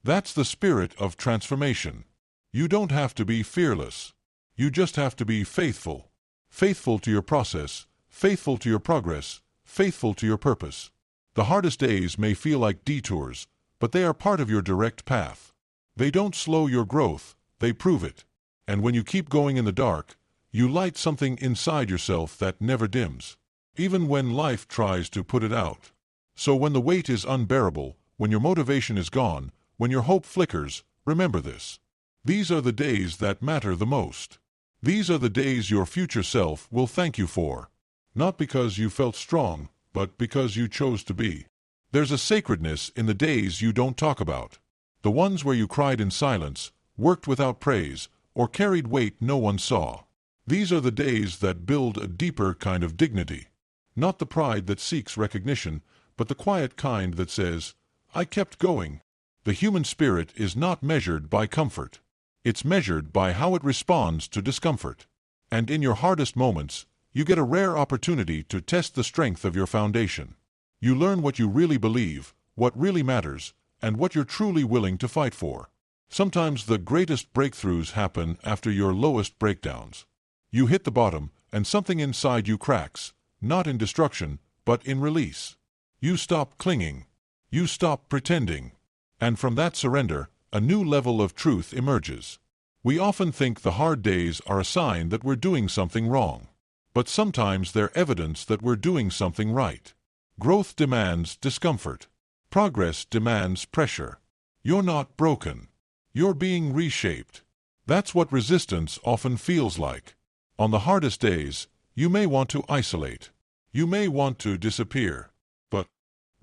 That's the spirit of transformation. You don't have to be fearless. You just have to be faithful. Faithful to your process, faithful to your progress, faithful to your purpose. The hardest days may feel like detours, but they are part of your direct path. They don't slow your growth, they prove it. And when you keep going in the dark, you light something inside yourself that never dims, even when life tries to put it out. So when the weight is unbearable, when your motivation is gone, when your hope flickers, remember this. These are the days that matter the most. These are the days your future self will thank you for. Not because you felt strong, but because you chose to be. There's a sacredness in the days you don't talk about. The ones where you cried in silence, worked without praise, or carried weight no one saw. These are the days that build a deeper kind of dignity. Not the pride that seeks recognition, but the quiet kind that says, "I kept going." The human spirit is not measured by comfort. It's measured by how it responds to discomfort. And in your hardest moments, you get a rare opportunity to test the strength of your foundation. You learn what you really believe, what really matters, and what you're truly willing to fight for. Sometimes the greatest breakthroughs happen after your lowest breakdowns. You hit the bottom, and something inside you cracks, not in destruction, but in release. You stop clinging. You stop pretending. And from that surrender, a new level of truth emerges. We often think the hard days are a sign that we're doing something wrong. But sometimes they're evidence that we're doing something right. Growth demands discomfort. Progress demands pressure. You're not broken. You're being reshaped. That's what resistance often feels like. On the hardest days, you may want to isolate. You may want to disappear. But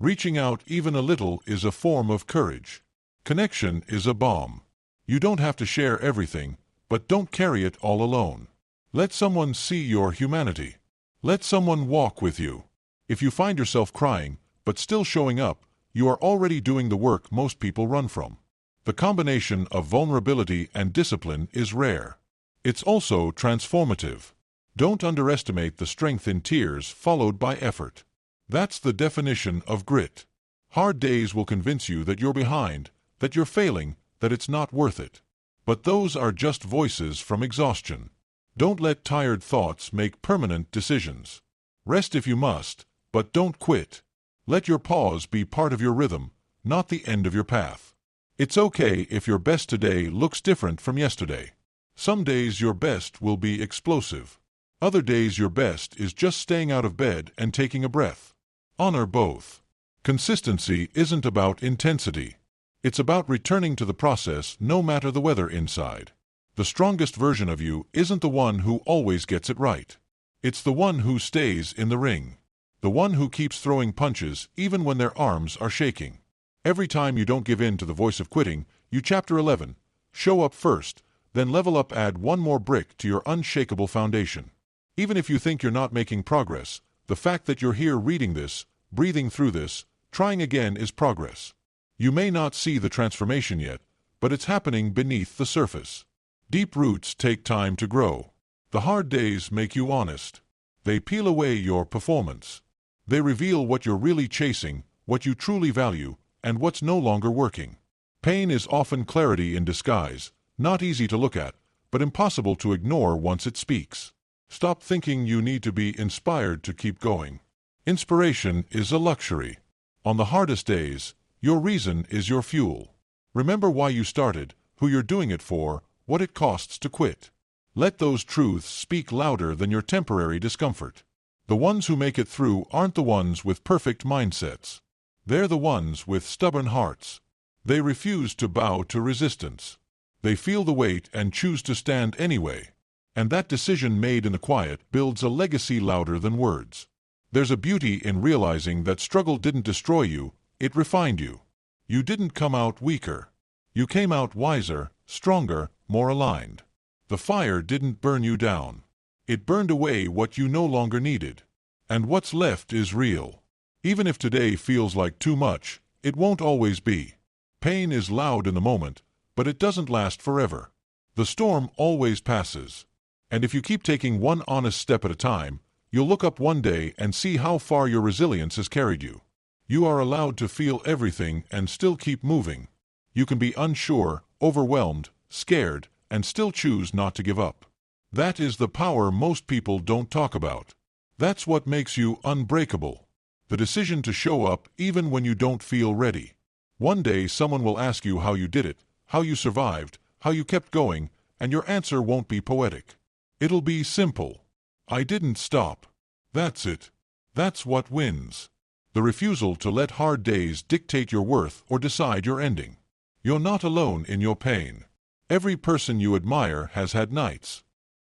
reaching out even a little is a form of courage. Connection is a balm. You don't have to share everything, but don't carry it all alone. Let someone see your humanity. Let someone walk with you. If you find yourself crying, but still showing up, you are already doing the work most people run from. The combination of vulnerability and discipline is rare. It's also transformative. Don't underestimate the strength in tears followed by effort. That's the definition of grit. Hard days will convince you that you're behind, that you're failing, that it's not worth it. But those are just voices from exhaustion. Don't let tired thoughts make permanent decisions. Rest if you must, but don't quit. Let your pause be part of your rhythm, not the end of your path. It's okay if your best today looks different from yesterday. Some days your best will be explosive. Other days your best is just staying out of bed and taking a breath. Honor both. Consistency isn't about intensity. It's about returning to the process no matter the weather inside. The strongest version of you isn't the one who always gets it right. It's the one who stays in the ring. The one who keeps throwing punches even when their arms are shaking. Every time you don't give in to the voice of quitting, you Chapter 11, show up first, then level up, add one more brick to your unshakable foundation. Even if you think you're not making progress, the fact that you're here reading this, breathing through this, trying again is progress. You may not see the transformation yet, but it's happening beneath the surface. Deep roots take time to grow. The hard days make you honest. They peel away your performance. They reveal what you're really chasing, what you truly value, and what's no longer working. Pain is often clarity in disguise, not easy to look at, but impossible to ignore once it speaks. Stop thinking you need to be inspired to keep going. Inspiration is a luxury. On the hardest days, your reason is your fuel. Remember why you started, who you're doing it for, what it costs to quit. Let those truths speak louder than your temporary discomfort. The ones who make it through aren't the ones with perfect mindsets. They're the ones with stubborn hearts. They refuse to bow to resistance. They feel the weight and choose to stand anyway. And that decision made in the quiet builds a legacy louder than words. There's a beauty in realizing that struggle didn't destroy you, it refined you. You didn't come out weaker. You came out wiser, stronger, more aligned. The fire didn't burn you down. It burned away what you no longer needed. And what's left is real. Even if today feels like too much, it won't always be. Pain is loud in the moment, but it doesn't last forever. The storm always passes. And if you keep taking one honest step at a time, you'll look up one day and see how far your resilience has carried you. You are allowed to feel everything and still keep moving. You can be unsure, overwhelmed, scared, and still choose not to give up. That is the power most people don't talk about. That's what makes you unbreakable. The decision to show up even when you don't feel ready. One day someone will ask you how you did it, how you survived, how you kept going, and your answer won't be poetic. It'll be simple. I didn't stop. That's it. That's what wins. The refusal to let hard days dictate your worth or decide your ending. You're not alone in your pain. Every person you admire has had nights.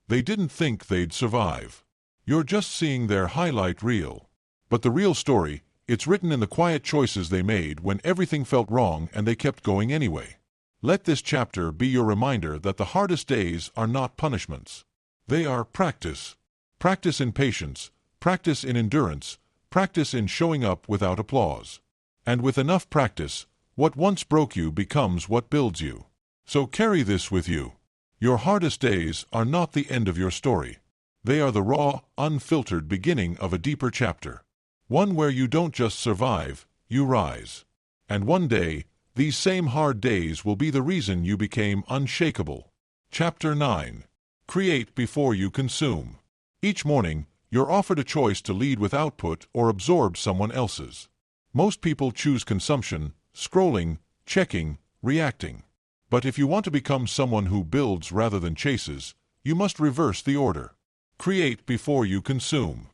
They didn't think they'd survive. You're just seeing their highlight reel. But the real story, it's written in the quiet choices they made when everything felt wrong and they kept going anyway. Let this chapter be your reminder that the hardest days are not punishments. They are practice. Practice in patience, practice in endurance, practice in showing up without applause. And with enough practice, what once broke you becomes what builds you. So carry this with you. Your hardest days are not the end of your story. They are the raw, unfiltered beginning of a deeper chapter. One where you don't just survive, you rise. And one day, these same hard days will be the reason you became unshakable. Chapter 9. Create before you consume. Each morning, you're offered a choice to lead with output or absorb someone else's. Most people choose consumption, scrolling, checking, reacting. But if you want to become someone who builds rather than chases, you must reverse the order. Create before you consume.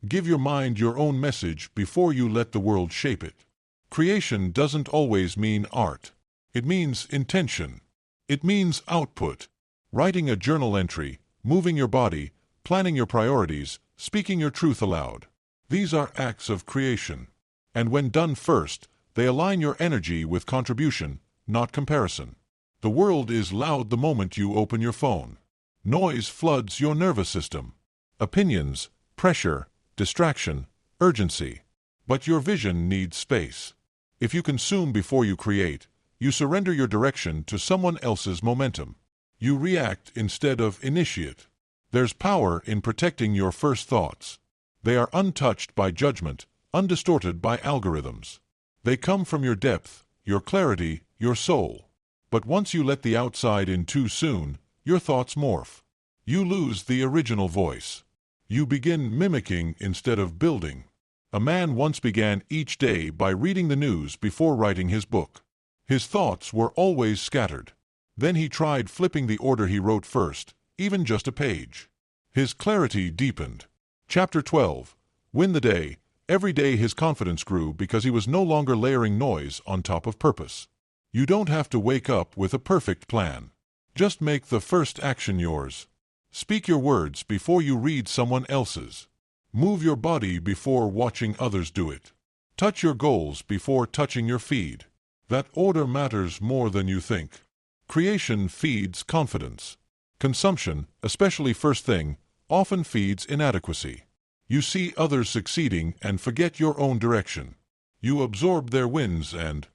Give your mind your own message before you let the world shape it. Creation doesn't always mean art. It means intention. It means output. Writing a journal entry, moving your body, planning your priorities, speaking your truth aloud. These are acts of creation. And when done first, they align your energy with contribution, not comparison. The world is loud the moment you open your phone. Noise floods your nervous system. Opinions, pressure, distraction, urgency. But your vision needs space. If you consume before you create, you surrender your direction to someone else's momentum. You react instead of initiate. There's power in protecting your first thoughts. They are untouched by judgment, undistorted by algorithms. They come from your depth, your clarity, your soul. But once you let the outside in too soon, your thoughts morph. You lose the original voice. You begin mimicking instead of building. A man once began each day by reading the news before writing his book. His thoughts were always scattered. Then he tried flipping the order he wrote first, even just a page. His clarity deepened. Chapter 12. Win the day. Every day his confidence grew because he was no longer layering noise on top of purpose. You don't have to wake up with a perfect plan. Just make the first action yours. Speak your words before you read someone else's. Move your body before watching others do it. Touch your goals before touching your feed. That order matters more than you think. Creation feeds confidence. Consumption, especially first thing, often feeds inadequacy. You see others succeeding and forget your own direction. You absorb their wins and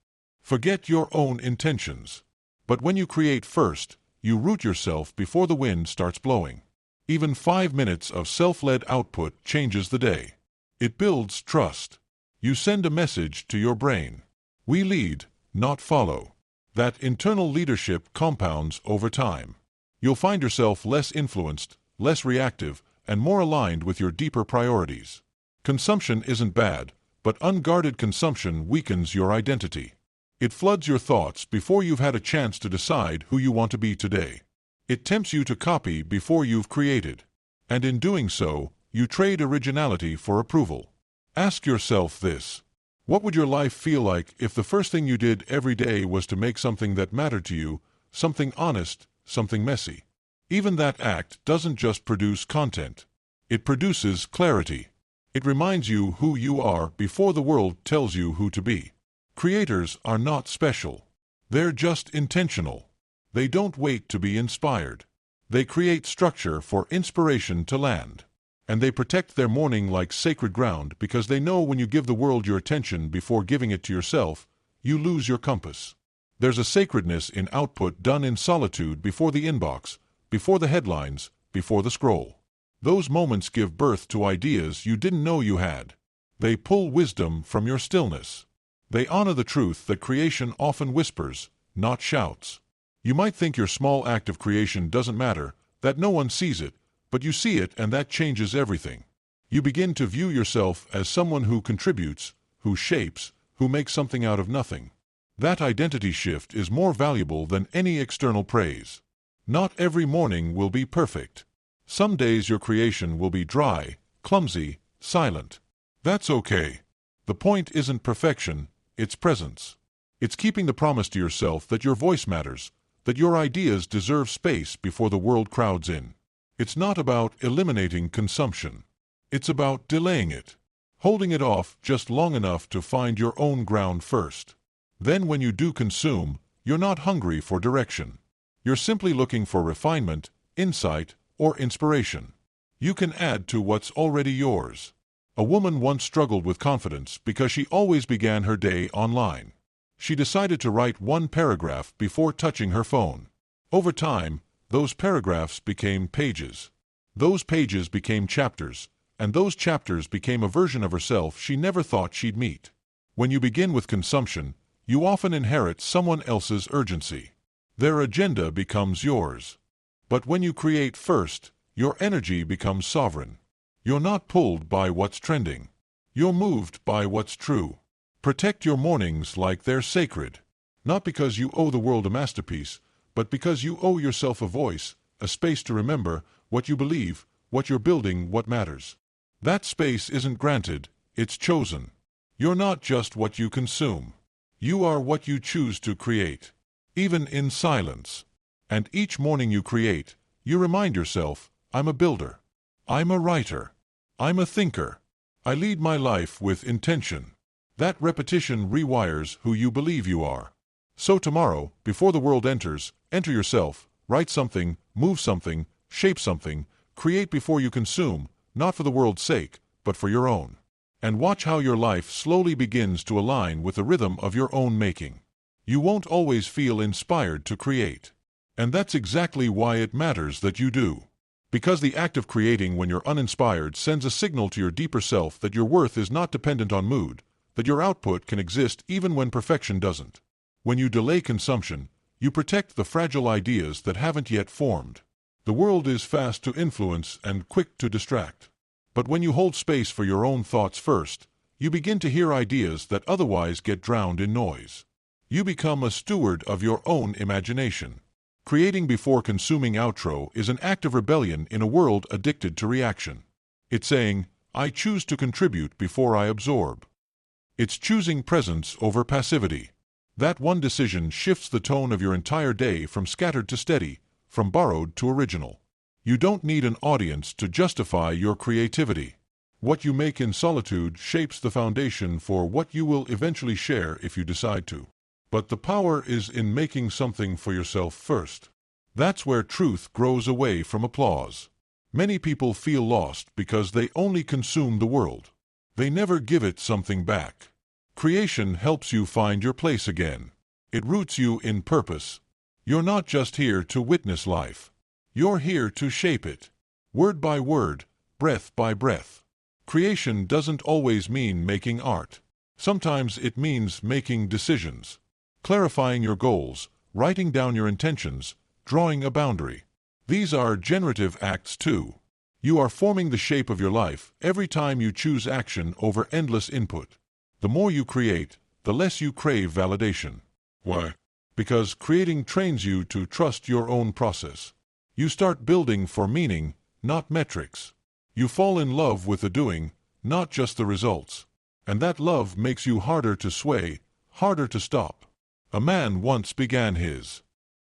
forget your own intentions. But when you create first, you root yourself before the wind starts blowing. Even 5 minutes of self-led output changes the day. It builds trust. You send a message to your brain. We lead, not follow. That internal leadership compounds over time. You'll find yourself less influenced, less reactive, and more aligned with your deeper priorities. Consumption isn't bad, but unguarded consumption weakens your identity. It floods your thoughts before you've had a chance to decide who you want to be today. It tempts you to copy before you've created. And in doing so, you trade originality for approval. Ask yourself this. What would your life feel like if the first thing you did every day was to make something that mattered to you, something honest, something messy? Even that act doesn't just produce content. It produces clarity. It reminds you who you are before the world tells you who to be. Creators are not special. They're just intentional. They don't wait to be inspired. They create structure for inspiration to land. And they protect their morning like sacred ground because they know when you give the world your attention before giving it to yourself, you lose your compass. There's a sacredness in output done in solitude before the inbox, before the headlines, before the scroll. Those moments give birth to ideas you didn't know you had. They pull wisdom from your stillness. They honor the truth that creation often whispers, not shouts. You might think your small act of creation doesn't matter, that no one sees it, but you see it and that changes everything. You begin to view yourself as someone who contributes, who shapes, who makes something out of nothing. That identity shift is more valuable than any external praise. Not every morning will be perfect. Some days your creation will be dry, clumsy, silent. That's okay. The point isn't perfection, it's presence. It's keeping the promise to yourself that your voice matters, that your ideas deserve space before the world crowds in. It's not about eliminating consumption. It's about delaying it, holding it off just long enough to find your own ground first. Then when you do consume, you're not hungry for direction. You're simply looking for refinement, insight, or inspiration. You can add to what's already yours. A woman once struggled with confidence because she always began her day online. She decided to write one paragraph before touching her phone. Over time, those paragraphs became pages. Those pages became chapters, and those chapters became a version of herself she never thought she'd meet. When you begin with consumption, you often inherit someone else's urgency. Their agenda becomes yours. But when you create first, your energy becomes sovereign. You're not pulled by what's trending. You're moved by what's true. Protect your mornings like they're sacred. Not because you owe the world a masterpiece, but because you owe yourself a voice, a space to remember what you believe, what you're building, what matters. That space isn't granted, it's chosen. You're not just what you consume. You are what you choose to create, even in silence. And each morning you create, you remind yourself, I'm a builder. I'm a writer. I'm a thinker. I lead my life with intention. That repetition rewires who you believe you are. So tomorrow, before the world enters, enter yourself, write something, move something, shape something, create before you consume, not for the world's sake, but for your own. And watch how your life slowly begins to align with the rhythm of your own making. You won't always feel inspired to create. And that's exactly why it matters that you do. Because the act of creating when you're uninspired sends a signal to your deeper self that your worth is not dependent on mood, that your output can exist even when perfection doesn't. When you delay consumption, you protect the fragile ideas that haven't yet formed. The world is fast to influence and quick to distract. But when you hold space for your own thoughts first, you begin to hear ideas that otherwise get drowned in noise. You become a steward of your own imagination. Creating before consuming outro is an act of rebellion in a world addicted to reaction. It's saying, I choose to contribute before I absorb. It's choosing presence over passivity. That one decision shifts the tone of your entire day from scattered to steady, from borrowed to original. You don't need an audience to justify your creativity. What you make in solitude shapes the foundation for what you will eventually share if you decide to. But the power is in making something for yourself first. That's where truth grows away from applause. Many people feel lost because they only consume the world. They never give it something back. Creation helps you find your place again. It roots you in purpose. You're not just here to witness life. You're here to shape it. Word by word, breath by breath. Creation doesn't always mean making art. Sometimes it means making decisions. Clarifying your goals, writing down your intentions, drawing a boundary. These are generative acts too. You are forming the shape of your life every time you choose action over endless input. The more you create, the less you crave validation. Why? Because creating trains you to trust your own process. You start building for meaning, not metrics. You fall in love with the doing, not just the results. And that love makes you harder to sway, harder to stop. A man once began his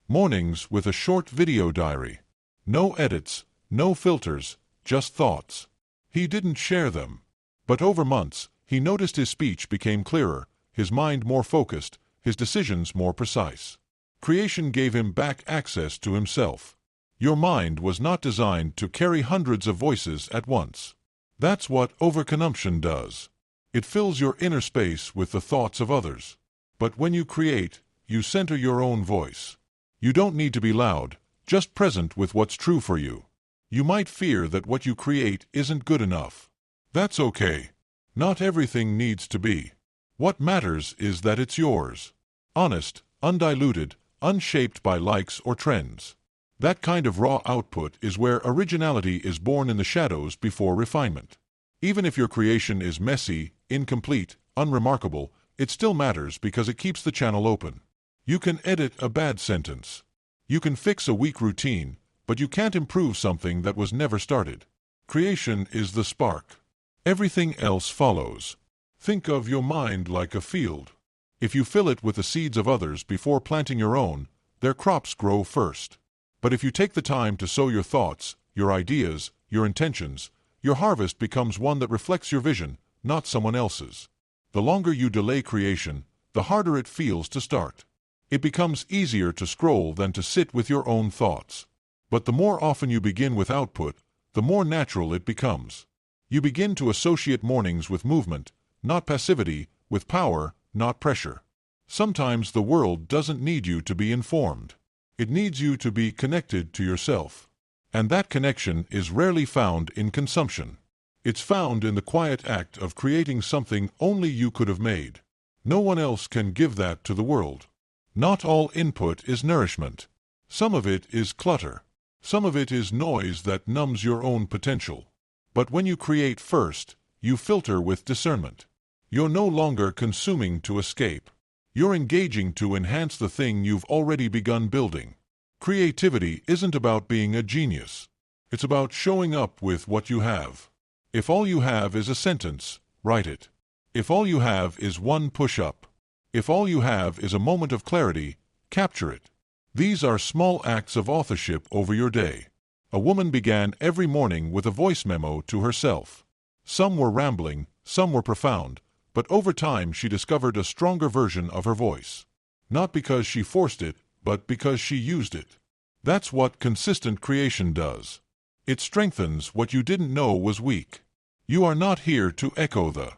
mornings with a short video diary. No edits, no filters, just thoughts. He didn't share them. But over months, he noticed his speech became clearer, his mind more focused, his decisions more precise. Creation gave him back access to himself. Your mind was not designed to carry hundreds of voices at once. That's what overconsumption does. It fills your inner space with the thoughts of others. But when you create, you center your own voice. You don't need to be loud, just present with what's true for you. You might fear that what you create isn't good enough. That's okay. Not everything needs to be. What matters is that it's yours. Honest, undiluted, unshaped by likes or trends. That kind of raw output is where originality is born in the shadows before refinement. Even if your creation is messy, incomplete, unremarkable, it still matters because it keeps the channel open. You can edit a bad sentence. You can fix a weak routine, but you can't improve something that was never started. Creation is the spark. Everything else follows. Think of your mind like a field. If you fill it with the seeds of others before planting your own, their crops grow first. But if you take the time to sow your thoughts, your ideas, your intentions, your harvest becomes one that reflects your vision, not someone else's. The longer you delay creation, the harder it feels to start. It becomes easier to scroll than to sit with your own thoughts. But the more often you begin with output, the more natural it becomes. You begin to associate mornings with movement, not passivity, with power, not pressure. Sometimes the world doesn't need you to be informed. It needs you to be connected to yourself. And that connection is rarely found in consumption. It's found in the quiet act of creating something only you could have made. No one else can give that to the world. Not all input is nourishment. Some of it is clutter. Some of it is noise that numbs your own potential. But when you create first, you filter with discernment. You're no longer consuming to escape. You're engaging to enhance the thing you've already begun building. Creativity isn't about being a genius. It's about showing up with what you have. If all you have is a sentence, write it. If all you have is one push-up, if all you have is a moment of clarity, capture it. These are small acts of authorship over your day. A woman began every morning with a voice memo to herself. Some were rambling, some were profound, but over time she discovered a stronger version of her voice. Not because she forced it, but because she used it. That's what consistent creation does. It strengthens what you didn't know was weak. You are not here to echo the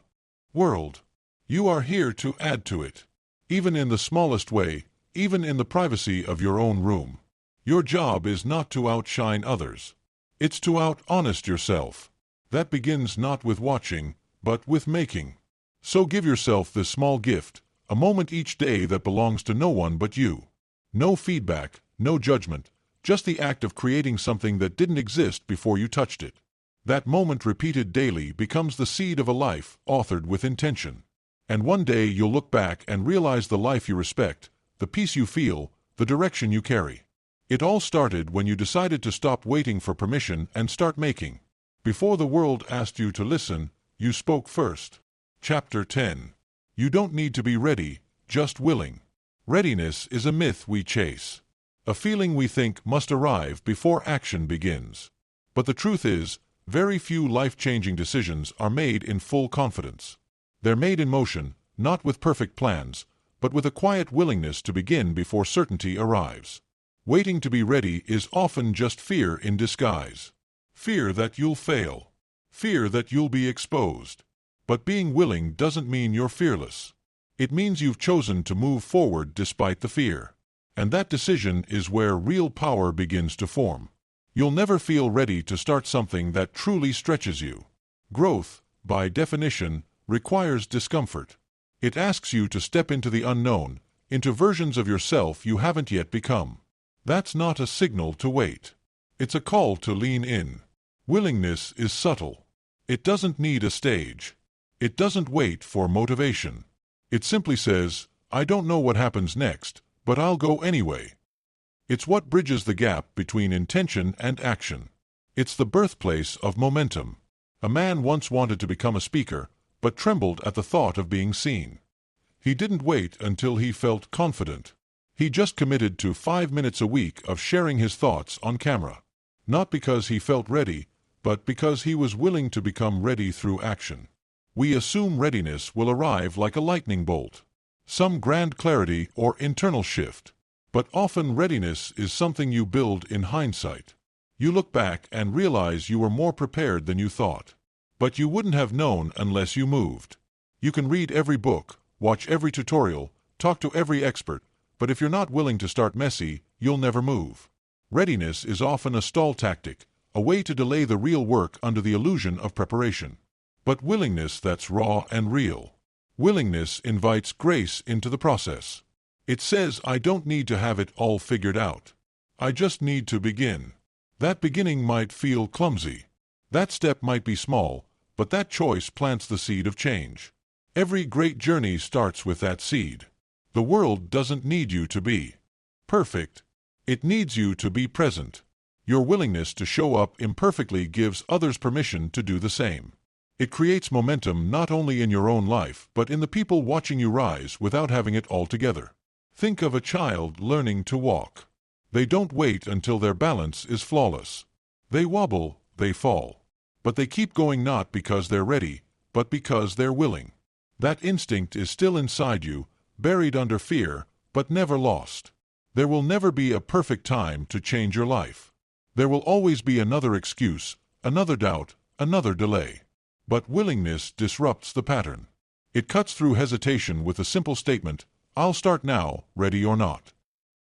world. You are here to add to it. Even in the smallest way, even in the privacy of your own room. Your job is not to outshine others. It's to out-honest yourself. That begins not with watching, but with making. So give yourself this small gift, a moment each day that belongs to no one but you. No feedback, no judgment, just the act of creating something that didn't exist before you touched it. That moment repeated daily becomes the seed of a life authored with intention. And one day you'll look back and realize the life you respect, the peace you feel, the direction you carry. It all started when you decided to stop waiting for permission and start making. Before the world asked you to listen, you spoke first. Chapter 10. You don't need to be ready, just willing. Readiness is a myth we chase. A feeling we think must arrive before action begins. But the truth is, very few life-changing decisions are made in full confidence. They're made in motion, not with perfect plans, but with a quiet willingness to begin before certainty arrives. Waiting to be ready is often just fear in disguise. Fear that you'll fail. Fear that you'll be exposed. But being willing doesn't mean you're fearless. It means you've chosen to move forward despite the fear. And that decision is where real power begins to form. You'll never feel ready to start something that truly stretches you. Growth, by definition, requires discomfort. It asks you to step into the unknown, into versions of yourself you haven't yet become. That's not a signal to wait. It's a call to lean in. Willingness is subtle. It doesn't need a stage. It doesn't wait for motivation. It simply says, I don't know what happens next, but I'll go anyway. It's what bridges the gap between intention and action. It's the birthplace of momentum. A man once wanted to become a speaker, but trembled at the thought of being seen. He didn't wait until he felt confident. He just committed to 5 minutes a week of sharing his thoughts on camera. Not because he felt ready, but because he was willing to become ready through action. We assume readiness will arrive like a lightning bolt, some grand clarity or internal shift. But often readiness is something you build in hindsight. You look back and realize you were more prepared than you thought. But you wouldn't have known unless you moved. You can read every book, watch every tutorial, talk to every expert, but if you're not willing to start messy, you'll never move. Readiness is often a stall tactic, a way to delay the real work under the illusion of preparation. But willingness that's raw and real. Willingness invites grace into the process. It says, I don't need to have it all figured out. I just need to begin. That beginning might feel clumsy. That step might be small, but that choice plants the seed of change. Every great journey starts with that seed. The world doesn't need you to be perfect. It needs you to be present. Your willingness to show up imperfectly gives others permission to do the same. It creates momentum not only in your own life, but in the people watching you rise without having it all together. Think of a child learning to walk. They don't wait until their balance is flawless. They wobble, they fall. But they keep going not because they're ready, but because they're willing. That instinct is still inside you, buried under fear, but never lost. There will never be a perfect time to change your life. There will always be another excuse, another doubt, another delay. But willingness disrupts the pattern. It cuts through hesitation with a simple statement, I'll start now, ready or not.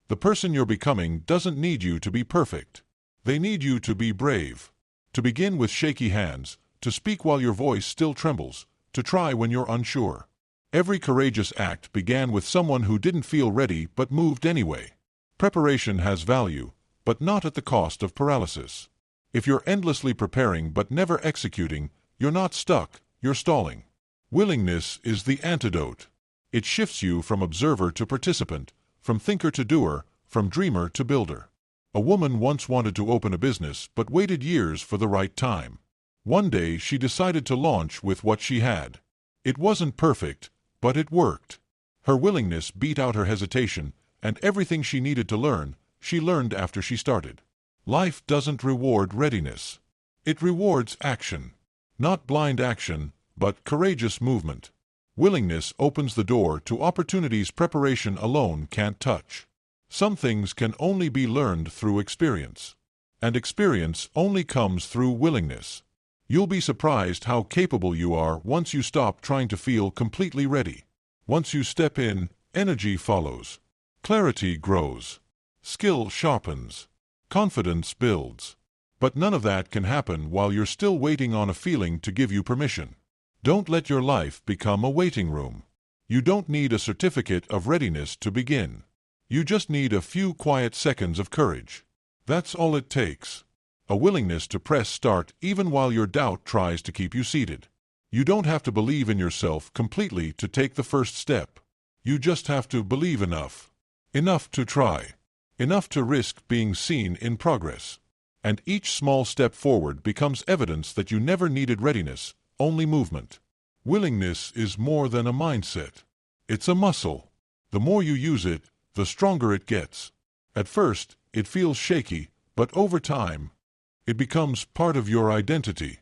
The person you're becoming doesn't need you to be perfect. They need you to be brave. To begin with shaky hands, to speak while your voice still trembles, to try when you're unsure. Every courageous act began with someone who didn't feel ready but moved anyway. Preparation has value, but not at the cost of paralysis. If you're endlessly preparing but never executing, you're not stuck, you're stalling. Willingness is the antidote. It shifts you from observer to participant, from thinker to doer, from dreamer to builder. A woman once wanted to open a business but waited years for the right time. One day she decided to launch with what she had. It wasn't perfect, but it worked. Her willingness beat out her hesitation, and everything she needed to learn, she learned after she started. Life doesn't reward readiness. It rewards action. Not blind action, but courageous movement. Willingness opens the door to opportunities preparation alone can't touch. Some things can only be learned through experience. And experience only comes through willingness. You'll be surprised how capable you are once you stop trying to feel completely ready. Once you step in, energy follows. Clarity grows. Skill sharpens. Confidence builds. But none of that can happen while you're still waiting on a feeling to give you permission. Don't let your life become a waiting room. You don't need a certificate of readiness to begin. You just need a few quiet seconds of courage. That's all it takes. A willingness to press start even while your doubt tries to keep you seated. You don't have to believe in yourself completely to take the first step. You just have to believe enough. Enough to try. Enough to risk being seen in progress. And each small step forward becomes evidence that you never needed readiness, only movement. Willingness is more than a mindset. It's a muscle. The more you use it, the stronger it gets. At first, it feels shaky, but over time, it becomes part of your identity.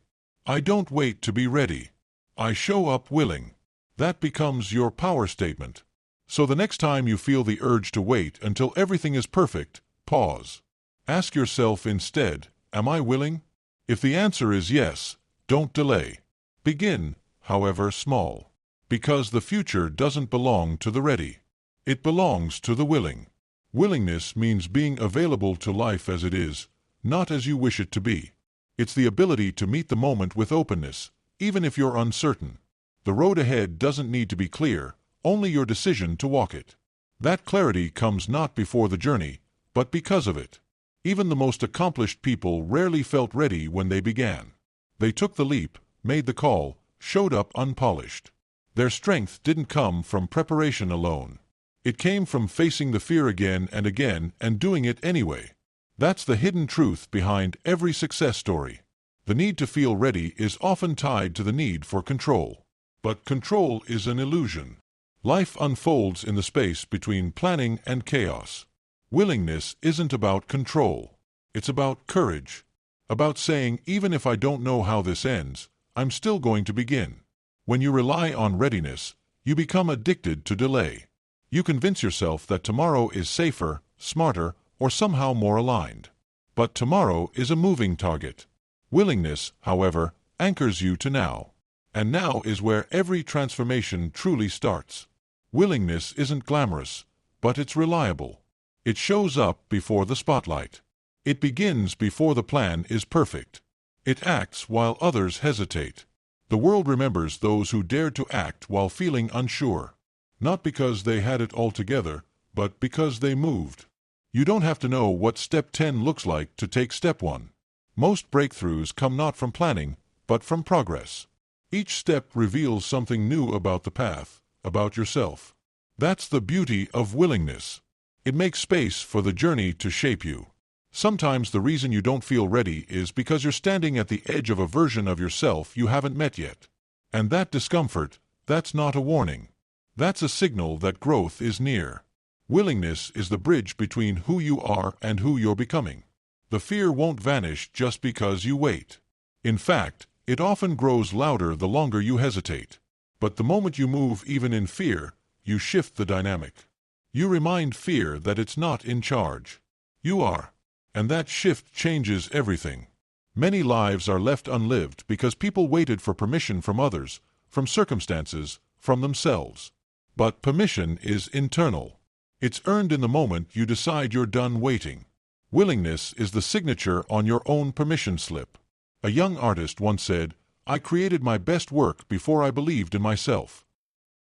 I don't wait to be ready. I show up willing. That becomes your power statement. So the next time you feel the urge to wait until everything is perfect, pause. Ask yourself instead, am I willing? If the answer is yes, don't delay. Begin, however small. Because the future doesn't belong to the ready. It belongs to the willing. Willingness means being available to life as it is, not as you wish it to be. It's the ability to meet the moment with openness, even if you're uncertain. The road ahead doesn't need to be clear, only your decision to walk it. That clarity comes not before the journey, but because of it. Even the most accomplished people rarely felt ready when they began. They took the leap, made the call, showed up unpolished. Their strength didn't come from preparation alone. It came from facing the fear again and doing it anyway. That's the hidden truth behind every success story. The need to feel ready is often tied to the need for control. But control is an illusion. Life unfolds in the space between planning and chaos. Willingness isn't about control. It's about courage. About saying, even if I don't know how this ends, I'm still going to begin. When you rely on readiness, you become addicted to delay. You convince yourself that tomorrow is safer, smarter, or somehow more aligned. But tomorrow is a moving target. Willingness, however, anchors you to now. And now is where every transformation truly starts. Willingness isn't glamorous, but it's reliable. It shows up before the spotlight. It begins before the plan is perfect. It acts while others hesitate. The world remembers those who dared to act while feeling unsure. Not because they had it all together, but because they moved. You don't have to know what step 10 looks like to take step 1. Most breakthroughs come not from planning, but from progress. Each step reveals something new about the path, about yourself. That's the beauty of willingness. It makes space for the journey to shape you. Sometimes the reason you don't feel ready is because you're standing at the edge of a version of yourself you haven't met yet. And that discomfort, that's not a warning. That's a signal that growth is near. Willingness is the bridge between who you are and who you're becoming. The fear won't vanish just because you wait. In fact, it often grows louder the longer you hesitate. But the moment you move even in fear, you shift the dynamic. You remind fear that it's not in charge. You are. And that shift changes everything. Many lives are left unlived because people waited for permission from others, from circumstances, from themselves. But permission is internal. It's earned in the moment you decide you're done waiting. Willingness is the signature on your own permission slip. A young artist once said, "I created my best work before I believed in myself."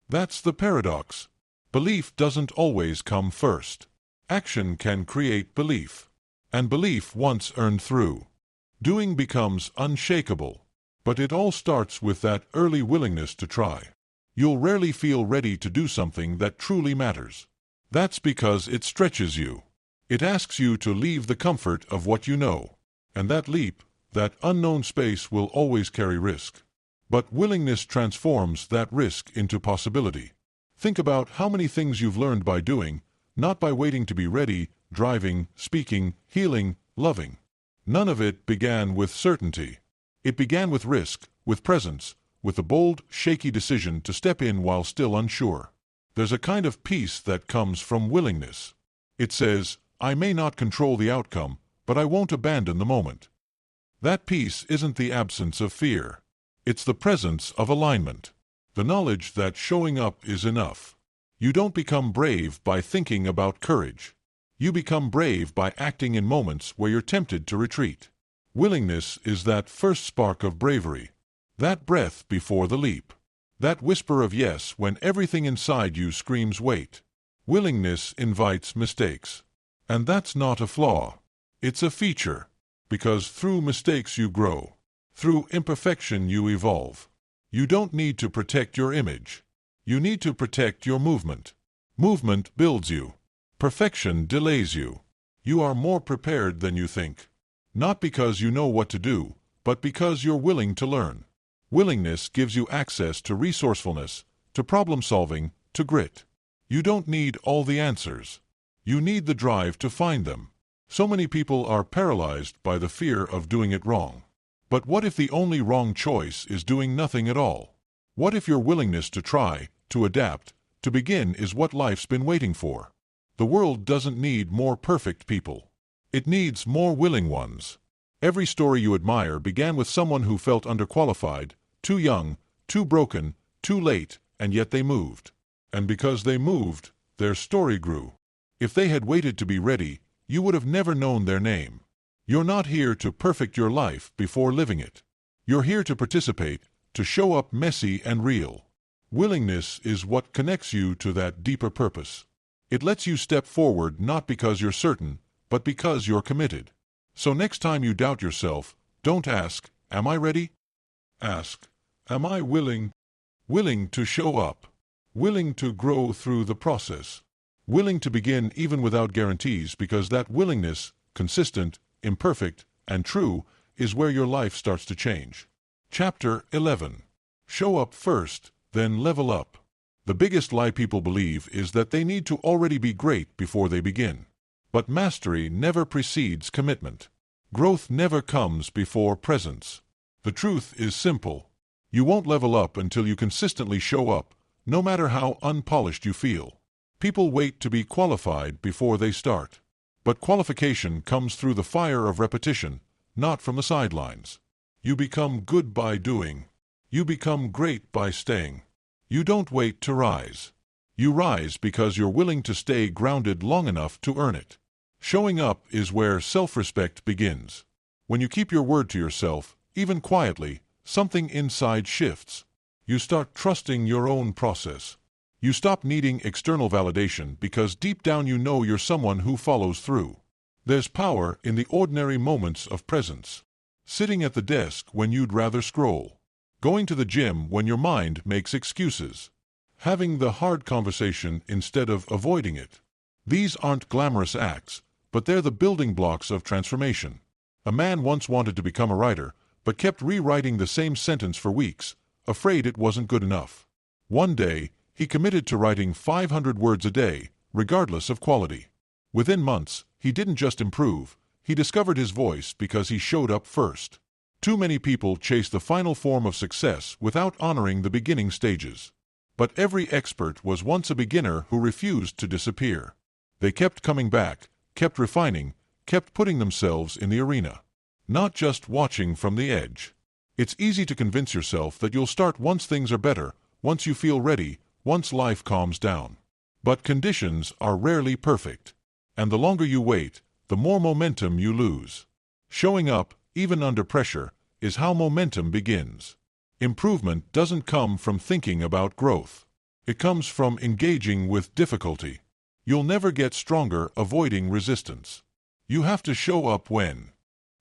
That's the paradox. Belief doesn't always come first. Action can create belief. And belief once earned through doing becomes unshakable. But it all starts with that early willingness to try. You'll rarely feel ready to do something that truly matters. That's because it stretches you. It asks you to leave the comfort of what you know. And that leap, that unknown space will always carry risk. But willingness transforms that risk into possibility. Think about how many things you've learned by doing, not by waiting to be ready, driving, speaking, healing, loving. None of it began with certainty. It began with risk, with presence, with a bold, shaky decision to step in while still unsure. There's a kind of peace that comes from willingness. It says, I may not control the outcome, but I won't abandon the moment. That peace isn't the absence of fear. It's the presence of alignment. The knowledge that showing up is enough. You don't become brave by thinking about courage. You become brave by acting in moments where you're tempted to retreat. Willingness is that first spark of bravery, that breath before the leap, that whisper of yes when everything inside you screams wait. Willingness invites mistakes. And that's not a flaw. It's a feature. Because through mistakes you grow. Through imperfection you evolve. You don't need to protect your image. You need to protect your movement. Movement builds you. Perfection delays you. You are more prepared than you think. Not because you know what to do, but because you're willing to learn. Willingness gives you access to resourcefulness, to problem solving, to grit. You don't need all the answers. You need the drive to find them. So many people are paralyzed by the fear of doing it wrong. But what if the only wrong choice is doing nothing at all? What if your willingness to try, to adapt, to begin is what life's been waiting for? The world doesn't need more perfect people. It needs more willing ones. Every story you admire began with someone who felt underqualified, too young, too broken, too late, and yet they moved. And because they moved, their story grew. If they had waited to be ready, you would have never known their name. You're not here to perfect your life before living it. You're here to participate, to show up messy and real. Willingness is what connects you to that deeper purpose. It lets you step forward not because you're certain, but because you're committed. So next time you doubt yourself, don't ask, "Am I ready?" Ask, "Am I willing?" Willing to show up. Willing to grow through the process. Willing to begin even without guarantees, because that willingness, consistent, imperfect, and true, is where your life starts to change. Chapter 11. Show up first, then level up. The biggest lie people believe is that they need to already be great before they begin. But mastery never precedes commitment. Growth never comes before presence. The truth is simple. You won't level up until you consistently show up, no matter how unpolished you feel. People wait to be qualified before they start. But qualification comes through the fire of repetition, not from the sidelines. You become good by doing. You become great by staying. You don't wait to rise. You rise because you're willing to stay grounded long enough to earn it. Showing up is where self-respect begins. When you keep your word to yourself, even quietly, something inside shifts. You start trusting your own process. You stop needing external validation because deep down you know you're someone who follows through. There's power in the ordinary moments of presence. Sitting at the desk when you'd rather scroll. Going to the gym when your mind makes excuses. Having the hard conversation instead of avoiding it. These aren't glamorous acts, but they're the building blocks of transformation. A man once wanted to become a writer, but kept rewriting the same sentence for weeks, afraid it wasn't good enough. One day, he committed to writing 500 words a day, regardless of quality. Within months, he didn't just improve, he discovered his voice because he showed up first. Too many people chase the final form of success without honoring the beginning stages. But every expert was once a beginner who refused to disappear. They kept coming back, kept refining, kept putting themselves in the arena. Not just watching from the edge. It's easy to convince yourself that you'll start once things are better, once you feel ready, once life calms down. But conditions are rarely perfect. And the longer you wait, the more momentum you lose. Showing up, even under pressure, is how momentum begins. Improvement doesn't come from thinking about growth. It comes from engaging with difficulty. You'll never get stronger avoiding resistance. You have to show up when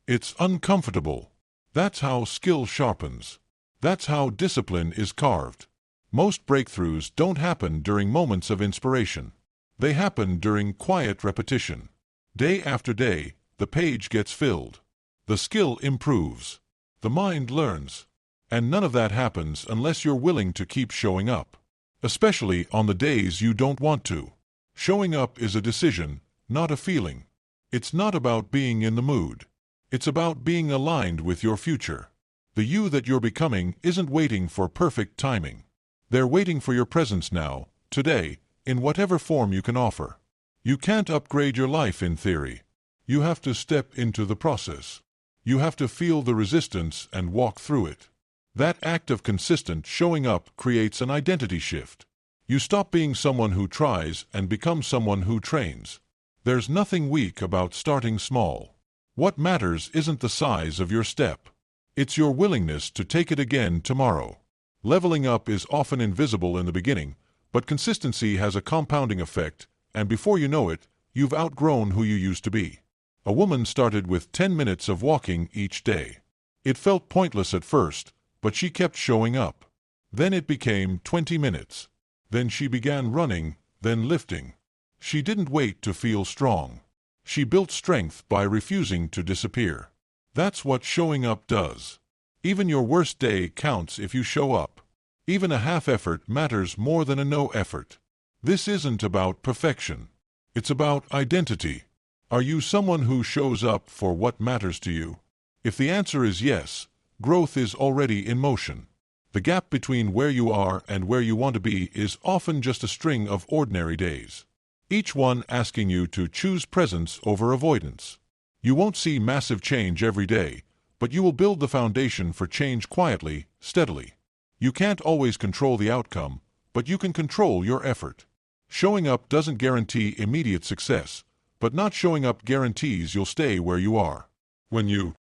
it's uncomfortable. That's how skill sharpens. That's how discipline is carved. Most breakthroughs don't happen during moments of inspiration. They happen during quiet repetition. Day after day, the page gets filled. The skill improves. The mind learns. And none of that happens unless you're willing to keep showing up. Especially on the days you don't want to. Showing up is a decision, not a feeling. It's not about being in the mood. It's about being aligned with your future. The you that you're becoming isn't waiting for perfect timing. They're waiting for your presence now, today, in whatever form you can offer. You can't upgrade your life in theory. You have to step into the process. You have to feel the resistance and walk through it. That act of consistent showing up creates an identity shift. You stop being someone who tries and become someone who trains. There's nothing weak about starting small. What matters isn't the size of your step. It's your willingness to take it again tomorrow. Leveling up is often invisible in the beginning, but consistency has a compounding effect, and before you know it, you've outgrown who you used to be. A woman started with 10 minutes of walking each day. It felt pointless at first, but she kept showing up. Then it became 20 minutes. Then she began running, then lifting. She didn't wait to feel strong. She built strength by refusing to disappear. That's what showing up does. Even your worst day counts if you show up. Even a half effort matters more than a no effort. This isn't about perfection. It's about identity. Are you someone who shows up for what matters to you? If the answer is yes, growth is already in motion. The gap between where you are and where you want to be is often just a string of ordinary days, each one asking you to choose presence over avoidance. You won't see massive change every day, but you will build the foundation for change quietly, steadily. You can't always control the outcome, but you can control your effort. Showing up doesn't guarantee immediate success, but not showing up guarantees you'll stay where you are. When you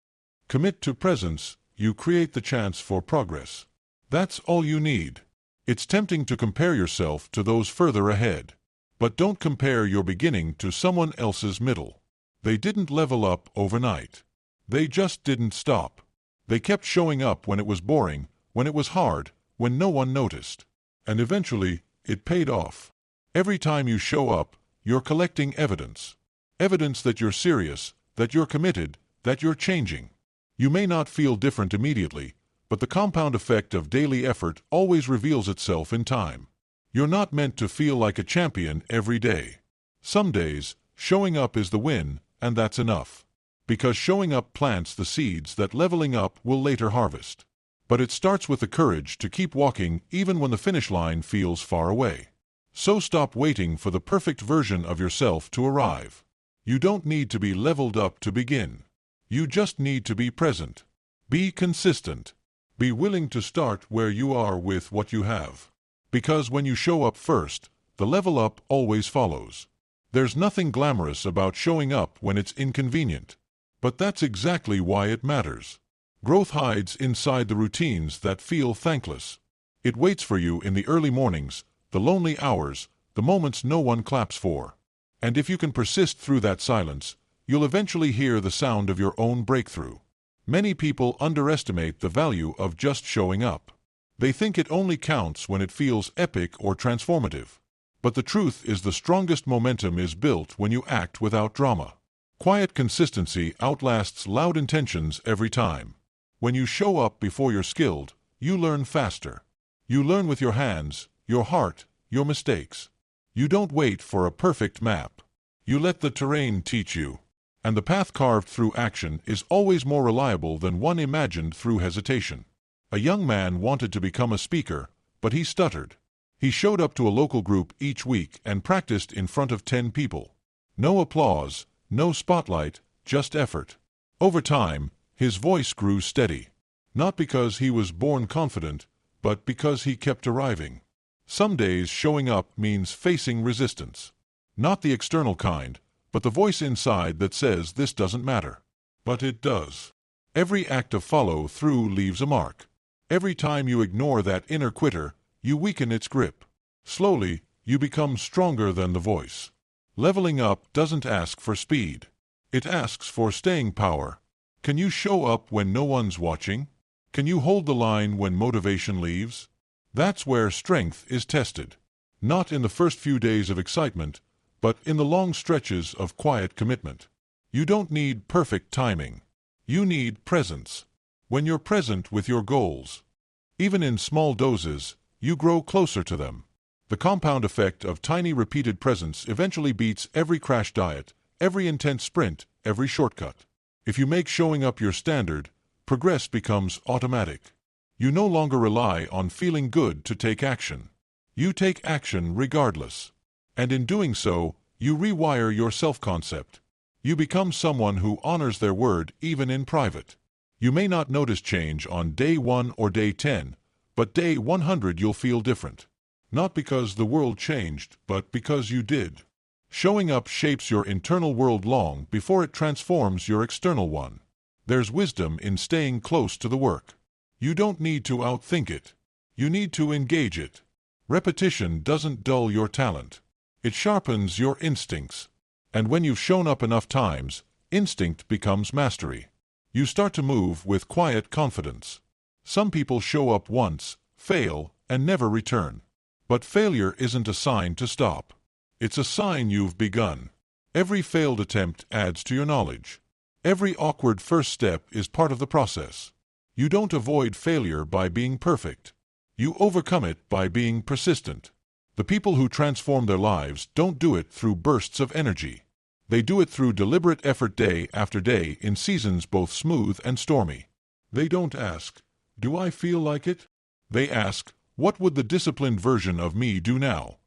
commit to presence, you create the chance for progress. That's all you need. It's tempting to compare yourself to those further ahead. But don't compare your beginning to someone else's middle. They didn't level up overnight. They just didn't stop. They kept showing up when it was boring, when it was hard, when no one noticed. And eventually, it paid off. Every time you show up, you're collecting evidence. Evidence that you're serious, that you're committed, that you're changing. You may not feel different immediately, but the compound effect of daily effort always reveals itself in time. You're not meant to feel like a champion every day. Some days, showing up is the win, and that's enough. Because showing up plants the seeds that leveling up will later harvest. But it starts with the courage to keep walking even when the finish line feels far away. So stop waiting for the perfect version of yourself to arrive. You don't need to be leveled up to begin. You just need to be present. Be consistent. Be willing to start where you are with what you have. Because when you show up first, the level up always follows. There's nothing glamorous about showing up when it's inconvenient. But that's exactly why it matters. Growth hides inside the routines that feel thankless. It waits for you in the early mornings, the lonely hours, the moments no one claps for. And if you can persist through that silence, you'll eventually hear the sound of your own breakthrough. Many people underestimate the value of just showing up. They think it only counts when it feels epic or transformative. But the truth is the strongest momentum is built when you act without drama. Quiet consistency outlasts loud intentions every time. When you show up before you're skilled, you learn faster. You learn with your hands, your heart, your mistakes. You don't wait for a perfect map. You let the terrain teach you. And the path carved through action is always more reliable than one imagined through hesitation. A young man wanted to become a speaker, but he stuttered. He showed up to a local group each week and practiced in front of 10 people. No applause, no spotlight, just effort. Over time, his voice grew steady. Not because he was born confident, but because he kept arriving. Some days showing up means facing resistance. Not the external kind, but the voice inside that says this doesn't matter. But it does. Every act of follow-through leaves a mark. Every time you ignore that inner quitter, you weaken its grip. Slowly, you become stronger than the voice. Leveling up doesn't ask for speed. It asks for staying power. Can you show up when no one's watching? Can you hold the line when motivation leaves? That's where strength is tested. Not in the first few days of excitement, but in the long stretches of quiet commitment. You don't need perfect timing. You need presence. When you're present with your goals, even in small doses, you grow closer to them. The compound effect of tiny repeated presence eventually beats every crash diet, every intense sprint, every shortcut. If you make showing up your standard, progress becomes automatic. You no longer rely on feeling good to take action. You take action regardless. And in doing so, you rewire your self-concept. You become someone who honors their word even in private. You may not notice change on day 1 or day 10, but day 100 you'll feel different. Not because the world changed, but because you did. Showing up shapes your internal world long before it transforms your external one. There's wisdom in staying close to the work. You don't need to outthink it. You need to engage it. Repetition doesn't dull your talent. It sharpens your instincts. And when you've shown up enough times, instinct becomes mastery. You start to move with quiet confidence. Some people show up once, fail, and never return. But failure isn't a sign to stop. It's a sign you've begun. Every failed attempt adds to your knowledge. Every awkward first step is part of the process. You don't avoid failure by being perfect. You overcome it by being persistent. The people who transform their lives don't do it through bursts of energy. They do it through deliberate effort day after day in seasons both smooth and stormy. They don't ask, "Do I feel like it?" They ask, "What would the disciplined version of me do now?"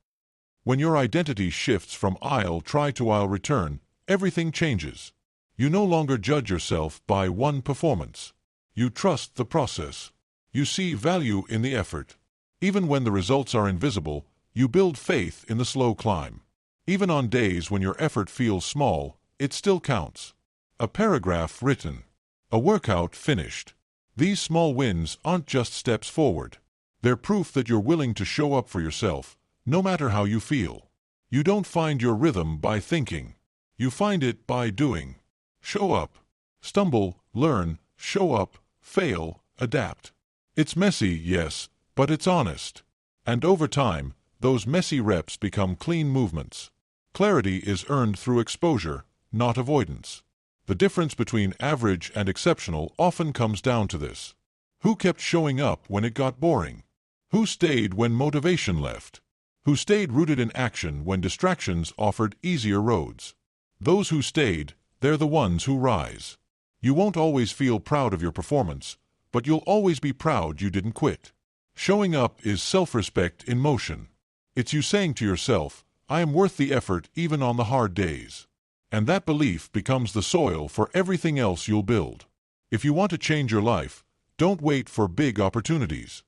When your identity shifts from I'll try to I'll return, everything changes. You no longer judge yourself by one performance. You trust the process. You see value in the effort. Even when the results are invisible, you build faith in the slow climb. Even on days when your effort feels small, it still counts. A paragraph written. A workout finished. These small wins aren't just steps forward. They're proof that you're willing to show up for yourself, no matter how you feel. You don't find your rhythm by thinking. You find it by doing. Show up. Stumble, learn, show up, fail, adapt. It's messy, yes, but it's honest. And over time, those messy reps become clean movements. Clarity is earned through exposure, not avoidance. The difference between average and exceptional often comes down to this. Who kept showing up when it got boring? Who stayed when motivation left? Who stayed rooted in action when distractions offered easier roads? Those who stayed, they're the ones who rise. You won't always feel proud of your performance, but you'll always be proud you didn't quit. Showing up is self-respect in motion. It's you saying to yourself, "I am worth the effort even on the hard days." And that belief becomes the soil for everything else you'll build. If you want to change your life, don't wait for big opportunities.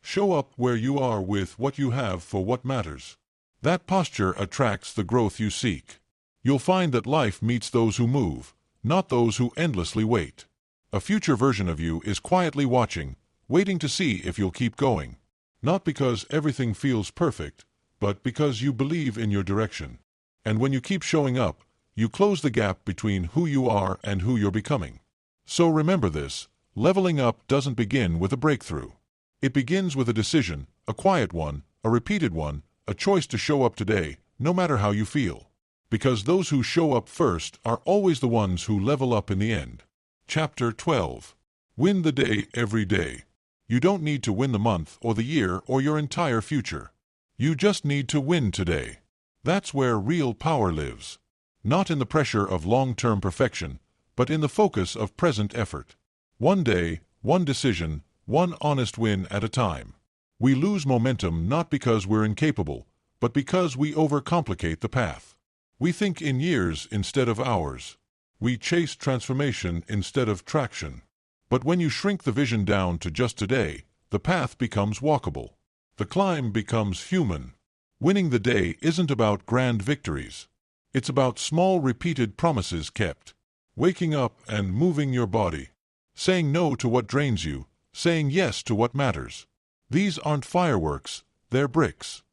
Show up where you are with what you have for what matters. That posture attracts the growth you seek. You'll find that life meets those who move, not those who endlessly wait. A future version of you is quietly watching, waiting to see if you'll keep going. Not because everything feels perfect, but because you believe in your direction. And when you keep showing up, you close the gap between who you are and who you're becoming. So remember this, leveling up doesn't begin with a breakthrough. It begins with a decision, a quiet one, a repeated one, a choice to show up today, no matter how you feel. Because those who show up first are always the ones who level up in the end. Chapter 12. Win the day every day. You don't need to win the month or the year or your entire future. You just need to win today. That's where real power lives. Not in the pressure of long-term perfection, but in the focus of present effort. One day, one decision, one honest win at a time. We lose momentum not because we're incapable, but because we overcomplicate the path. We think in years instead of hours. We chase transformation instead of traction. But when you shrink the vision down to just today, the path becomes walkable. The climb becomes human. Winning the day isn't about grand victories. It's about small repeated promises kept. Waking up and moving your body. Saying no to what drains you, saying yes to what matters. These aren't fireworks, they're bricks.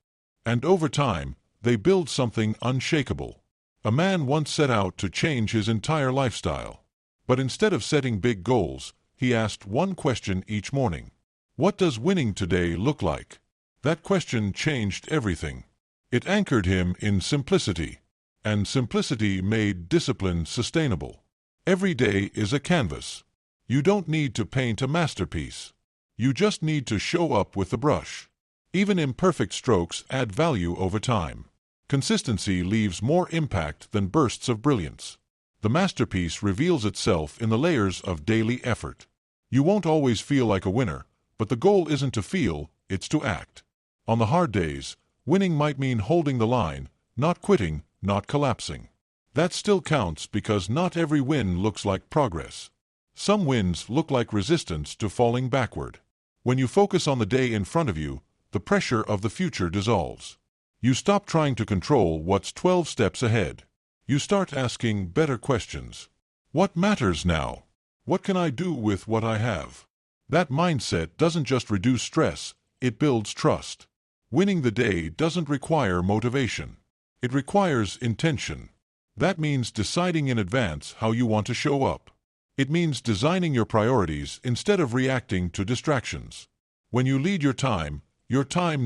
And over time, they build something unshakable. A man once set out to change his entire lifestyle. But instead of setting big goals, he asked one question each morning. What does winning today look like? That question changed everything. It anchored him in simplicity. And simplicity made discipline sustainable. Every day is a canvas. You don't need to paint a masterpiece. You just need to show up with the brush. Even imperfect strokes add value over time. Consistency leaves more impact than bursts of brilliance. The masterpiece reveals itself in the layers of daily effort. You won't always feel like a winner, but the goal isn't to feel, it's to act. On the hard days, winning might mean holding the line, not quitting, not collapsing. That still counts because not every win looks like progress. Some wins look like resistance to falling backward. When you focus on the day in front of you, the pressure of the future dissolves. You stop trying to control what's 12 steps ahead. You start asking better questions. What matters now? What can I do with what I have? That mindset doesn't just reduce stress, it builds trust. Winning the day doesn't require motivation. It requires intention. That means deciding in advance how you want to show up. It means designing your priorities instead of reacting to distractions. When you lead your time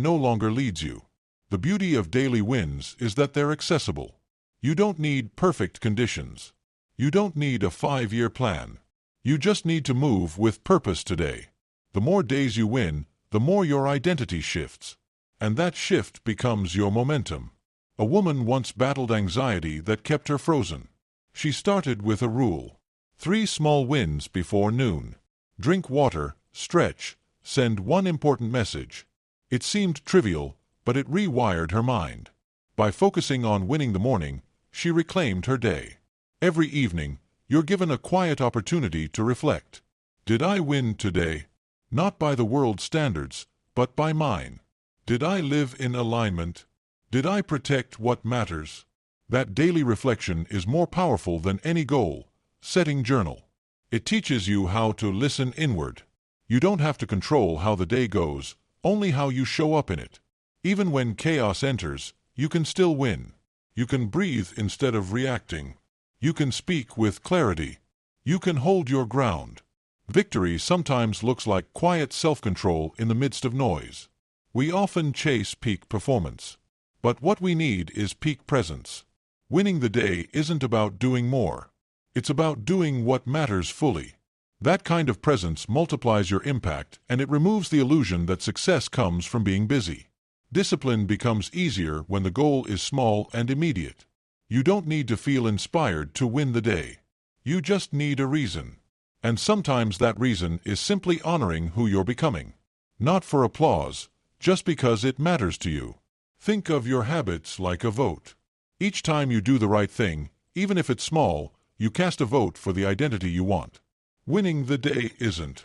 no longer leads you. The beauty of daily wins is that they're accessible. You don't need perfect conditions. You don't need a 5-year plan. You just need to move with purpose today. The more days you win, the more your identity shifts. And that shift becomes your momentum. A woman once battled anxiety that kept her frozen. She started with a rule. 3 small wins before noon. Drink water, stretch, send one important message. It seemed trivial, but it rewired her mind. By focusing on winning the morning, she reclaimed her day. Every evening, you're given a quiet opportunity to reflect. Did I win today? Not by the world's standards, but by mine. Did I live in alignment? Did I protect what matters? That daily reflection is more powerful than any goal-setting journal. It teaches you how to listen inward. You don't have to control how the day goes, only how you show up in it. Even when chaos enters, you can still win. You can breathe instead of reacting. You can speak with clarity. You can hold your ground. Victory sometimes looks like quiet self-control in the midst of noise. We often chase peak performance. But what we need is peak presence. Winning the day isn't about doing more. It's about doing what matters fully. That kind of presence multiplies your impact, and it removes the illusion that success comes from being busy. Discipline becomes easier when the goal is small and immediate. You don't need to feel inspired to win the day. You just need a reason. And sometimes that reason is simply honoring who you're becoming. Not for applause, just because it matters to you. Think of your habits like a vote. Each time you do the right thing, even if it's small, you cast a vote for the identity you want. Winning the day isn't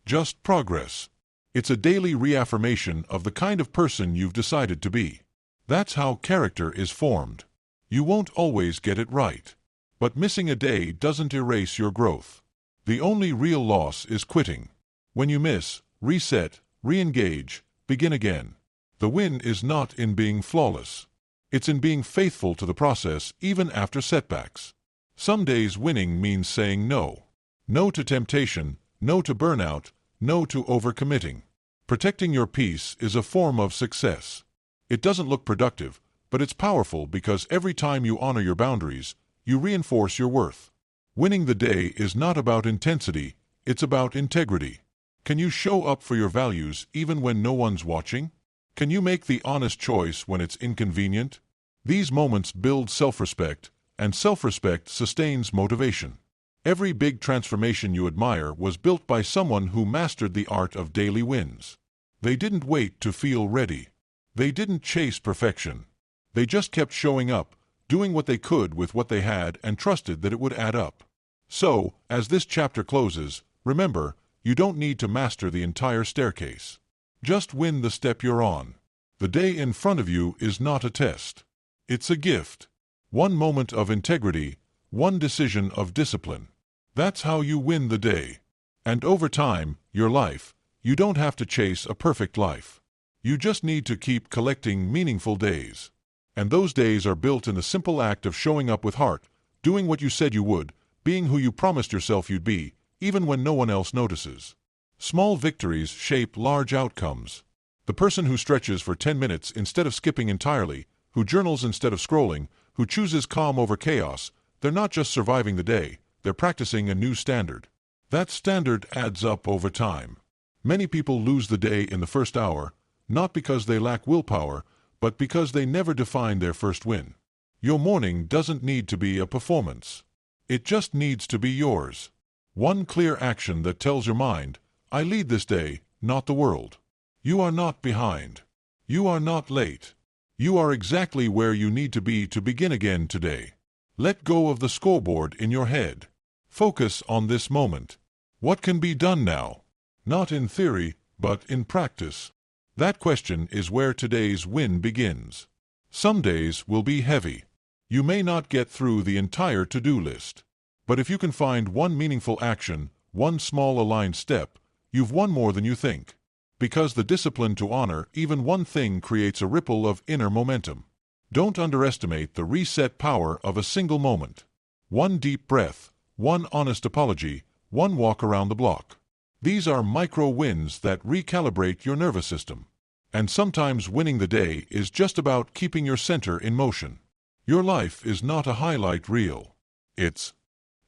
just progress. It's a daily reaffirmation of the kind of person you've decided to be. That's how character is formed. You won't always get it right. But missing a day doesn't erase your growth. The only real loss is quitting. When you miss, reset, re-engage, begin again. The win is not in being flawless. It's in being faithful to the process even after setbacks. Some days winning means saying no. No to temptation, no to burnout, no to overcommitting. Protecting your peace is a form of success. It doesn't look productive, but it's powerful because every time you honor your boundaries, you reinforce your worth. Winning the day is not about intensity, it's about integrity. Can you show up for your values even when no one's watching? Can you make the honest choice when it's inconvenient? These moments build self-respect, and self-respect sustains motivation. Every big transformation you admire was built by someone who mastered the art of daily wins. They didn't wait to feel ready. They didn't chase perfection. They just kept showing up, doing what they could with what they had, and trusted that it would add up. So, as this chapter closes, remember, you don't need to master the entire staircase. Just win the step you're on. The day in front of you is not a test. It's a gift. One moment of integrity, one decision of discipline. That's how you win the day. And over time, your life, you don't have to chase a perfect life. You just need to keep collecting meaningful days. And those days are built in the simple act of showing up with heart, doing what you said you would, being who you promised yourself you'd be, even when no one else notices. Small victories shape large outcomes. The person who stretches for 10 minutes instead of skipping entirely, who journals instead of scrolling, who chooses calm over chaos, they're not just surviving the day, they're practicing a new standard. That standard adds up over time. Many people lose the day in the first hour, not because they lack willpower, but because they never define their first win. Your morning doesn't need to be a performance. It just needs to be yours. One clear action that tells your mind, I lead this day, not the world. You are not behind. You are not late. You are exactly where you need to be to begin again today. Let go of the scoreboard in your head. Focus on this moment. What can be done now? Not in theory, but in practice. That question is where today's win begins. Some days will be heavy. You may not get through the entire to-do list. But if you can find one meaningful action, one small aligned step, you've won more than you think. Because the discipline to honor even one thing creates a ripple of inner momentum. Don't underestimate the reset power of a single moment. One deep breath, one honest apology, one walk around the block. These are micro wins that recalibrate your nervous system. And sometimes winning the day is just about keeping your center in motion. Your life is not a highlight reel. It's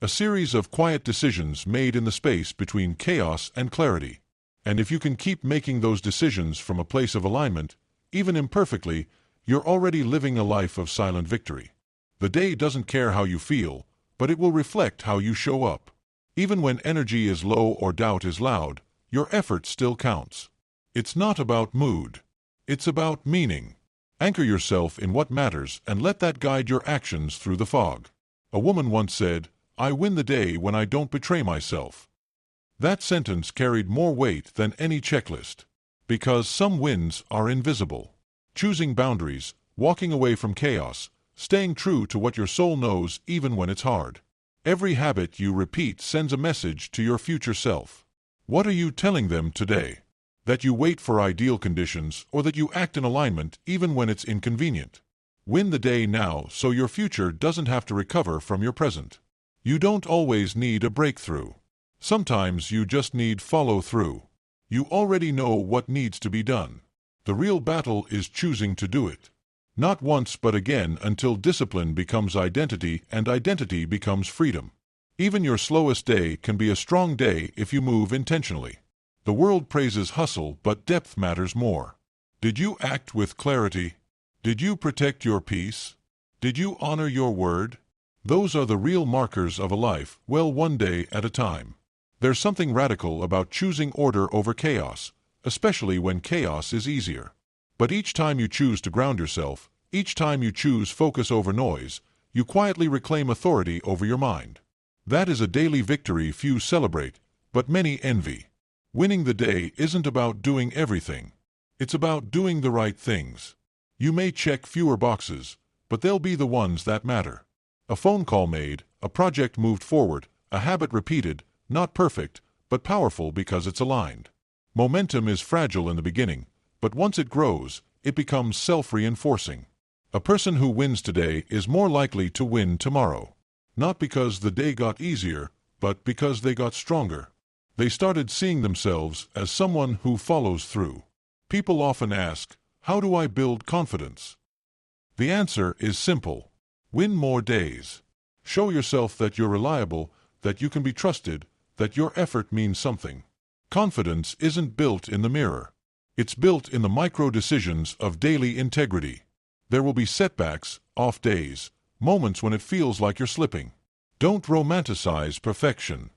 a series of quiet decisions made in the space between chaos and clarity. And if you can keep making those decisions from a place of alignment, even imperfectly, you're already living a life of silent victory. The day doesn't care how you feel, but it will reflect how you show up. Even when energy is low or doubt is loud, your effort still counts. It's not about mood. It's about meaning. Anchor yourself in what matters and let that guide your actions through the fog. A woman once said, "I win the day when I don't betray myself." That sentence carried more weight than any checklist. Because some wins are invisible. Choosing boundaries, walking away from chaos, staying true to what your soul knows even when it's hard. Every habit you repeat sends a message to your future self. What are you telling them today? That you wait for ideal conditions or that you act in alignment even when it's inconvenient? Win the day now so your future doesn't have to recover from your present. You don't always need a breakthrough. Sometimes you just need follow-through. You already know what needs to be done. The real battle is choosing to do it. Not once but again until discipline becomes identity and identity becomes freedom. Even your slowest day can be a strong day if you move intentionally. The world praises hustle, but depth matters more. Did you act with clarity? Did you protect your peace? Did you honor your word? Those are the real markers of a life well one day at a time. There's something radical about choosing order over chaos, especially when chaos is easier. But each time you choose to ground yourself, each time you choose focus over noise, you quietly reclaim authority over your mind. That is a daily victory few celebrate, but many envy. Winning the day isn't about doing everything. It's about doing the right things. You may check fewer boxes, but they'll be the ones that matter. A phone call made, a project moved forward, a habit repeated, not perfect, but powerful because it's aligned. Momentum is fragile in the beginning, but once it grows, it becomes self-reinforcing. A person who wins today is more likely to win tomorrow. Not because the day got easier, but because they got stronger. They started seeing themselves as someone who follows through. People often ask, "How do I build confidence?" The answer is simple. Win more days. Show yourself that you're reliable, that you can be trusted, that your effort means something. Confidence isn't built in the mirror. It's built in the micro decisions of daily integrity. There will be setbacks, off days, moments when it feels like you're slipping. Don't romanticize perfection.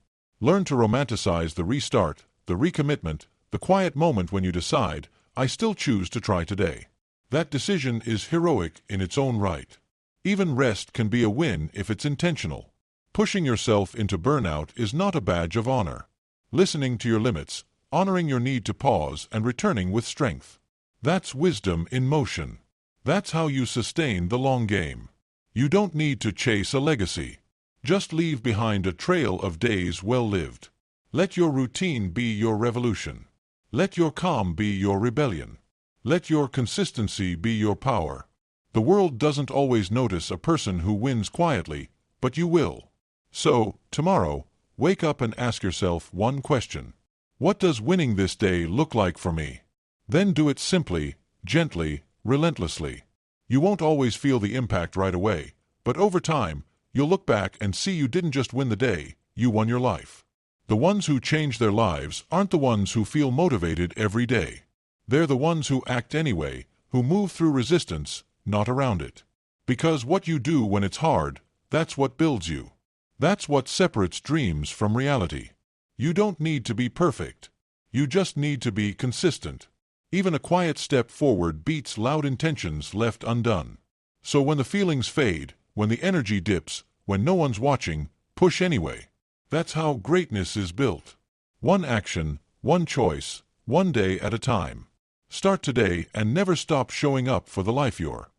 Learn to romanticize the restart, the recommitment, the quiet moment when you decide, "I still choose to try today." That decision is heroic in its own right. Even rest can be a win if it's intentional. Pushing yourself into burnout is not a badge of honor. Listening to your limits, honoring your need to pause and returning with strength. That's wisdom in motion. That's how you sustain the long game. You don't need to chase a legacy. Just leave behind a trail of days well lived. Let your routine be your revolution. Let your calm be your rebellion. Let your consistency be your power. The world doesn't always notice a person who wins quietly, but you will. So, tomorrow, wake up and ask yourself one question. What does winning this day look like for me? Then do it simply, gently, relentlessly. You won't always feel the impact right away, but over time, you'll look back and see you didn't just win the day, you won your life. The ones who change their lives aren't the ones who feel motivated every day. They're the ones who act anyway, who move through resistance, not around it. Because what you do when it's hard, that's what builds you. That's what separates dreams from reality. You don't need to be perfect. You just need to be consistent. Even a quiet step forward beats loud intentions left undone. So when the feelings fade, when the energy dips, when no one's watching, push anyway. That's how greatness is built. One action, one choice, one day at a time. Start today and never stop showing up for the life you're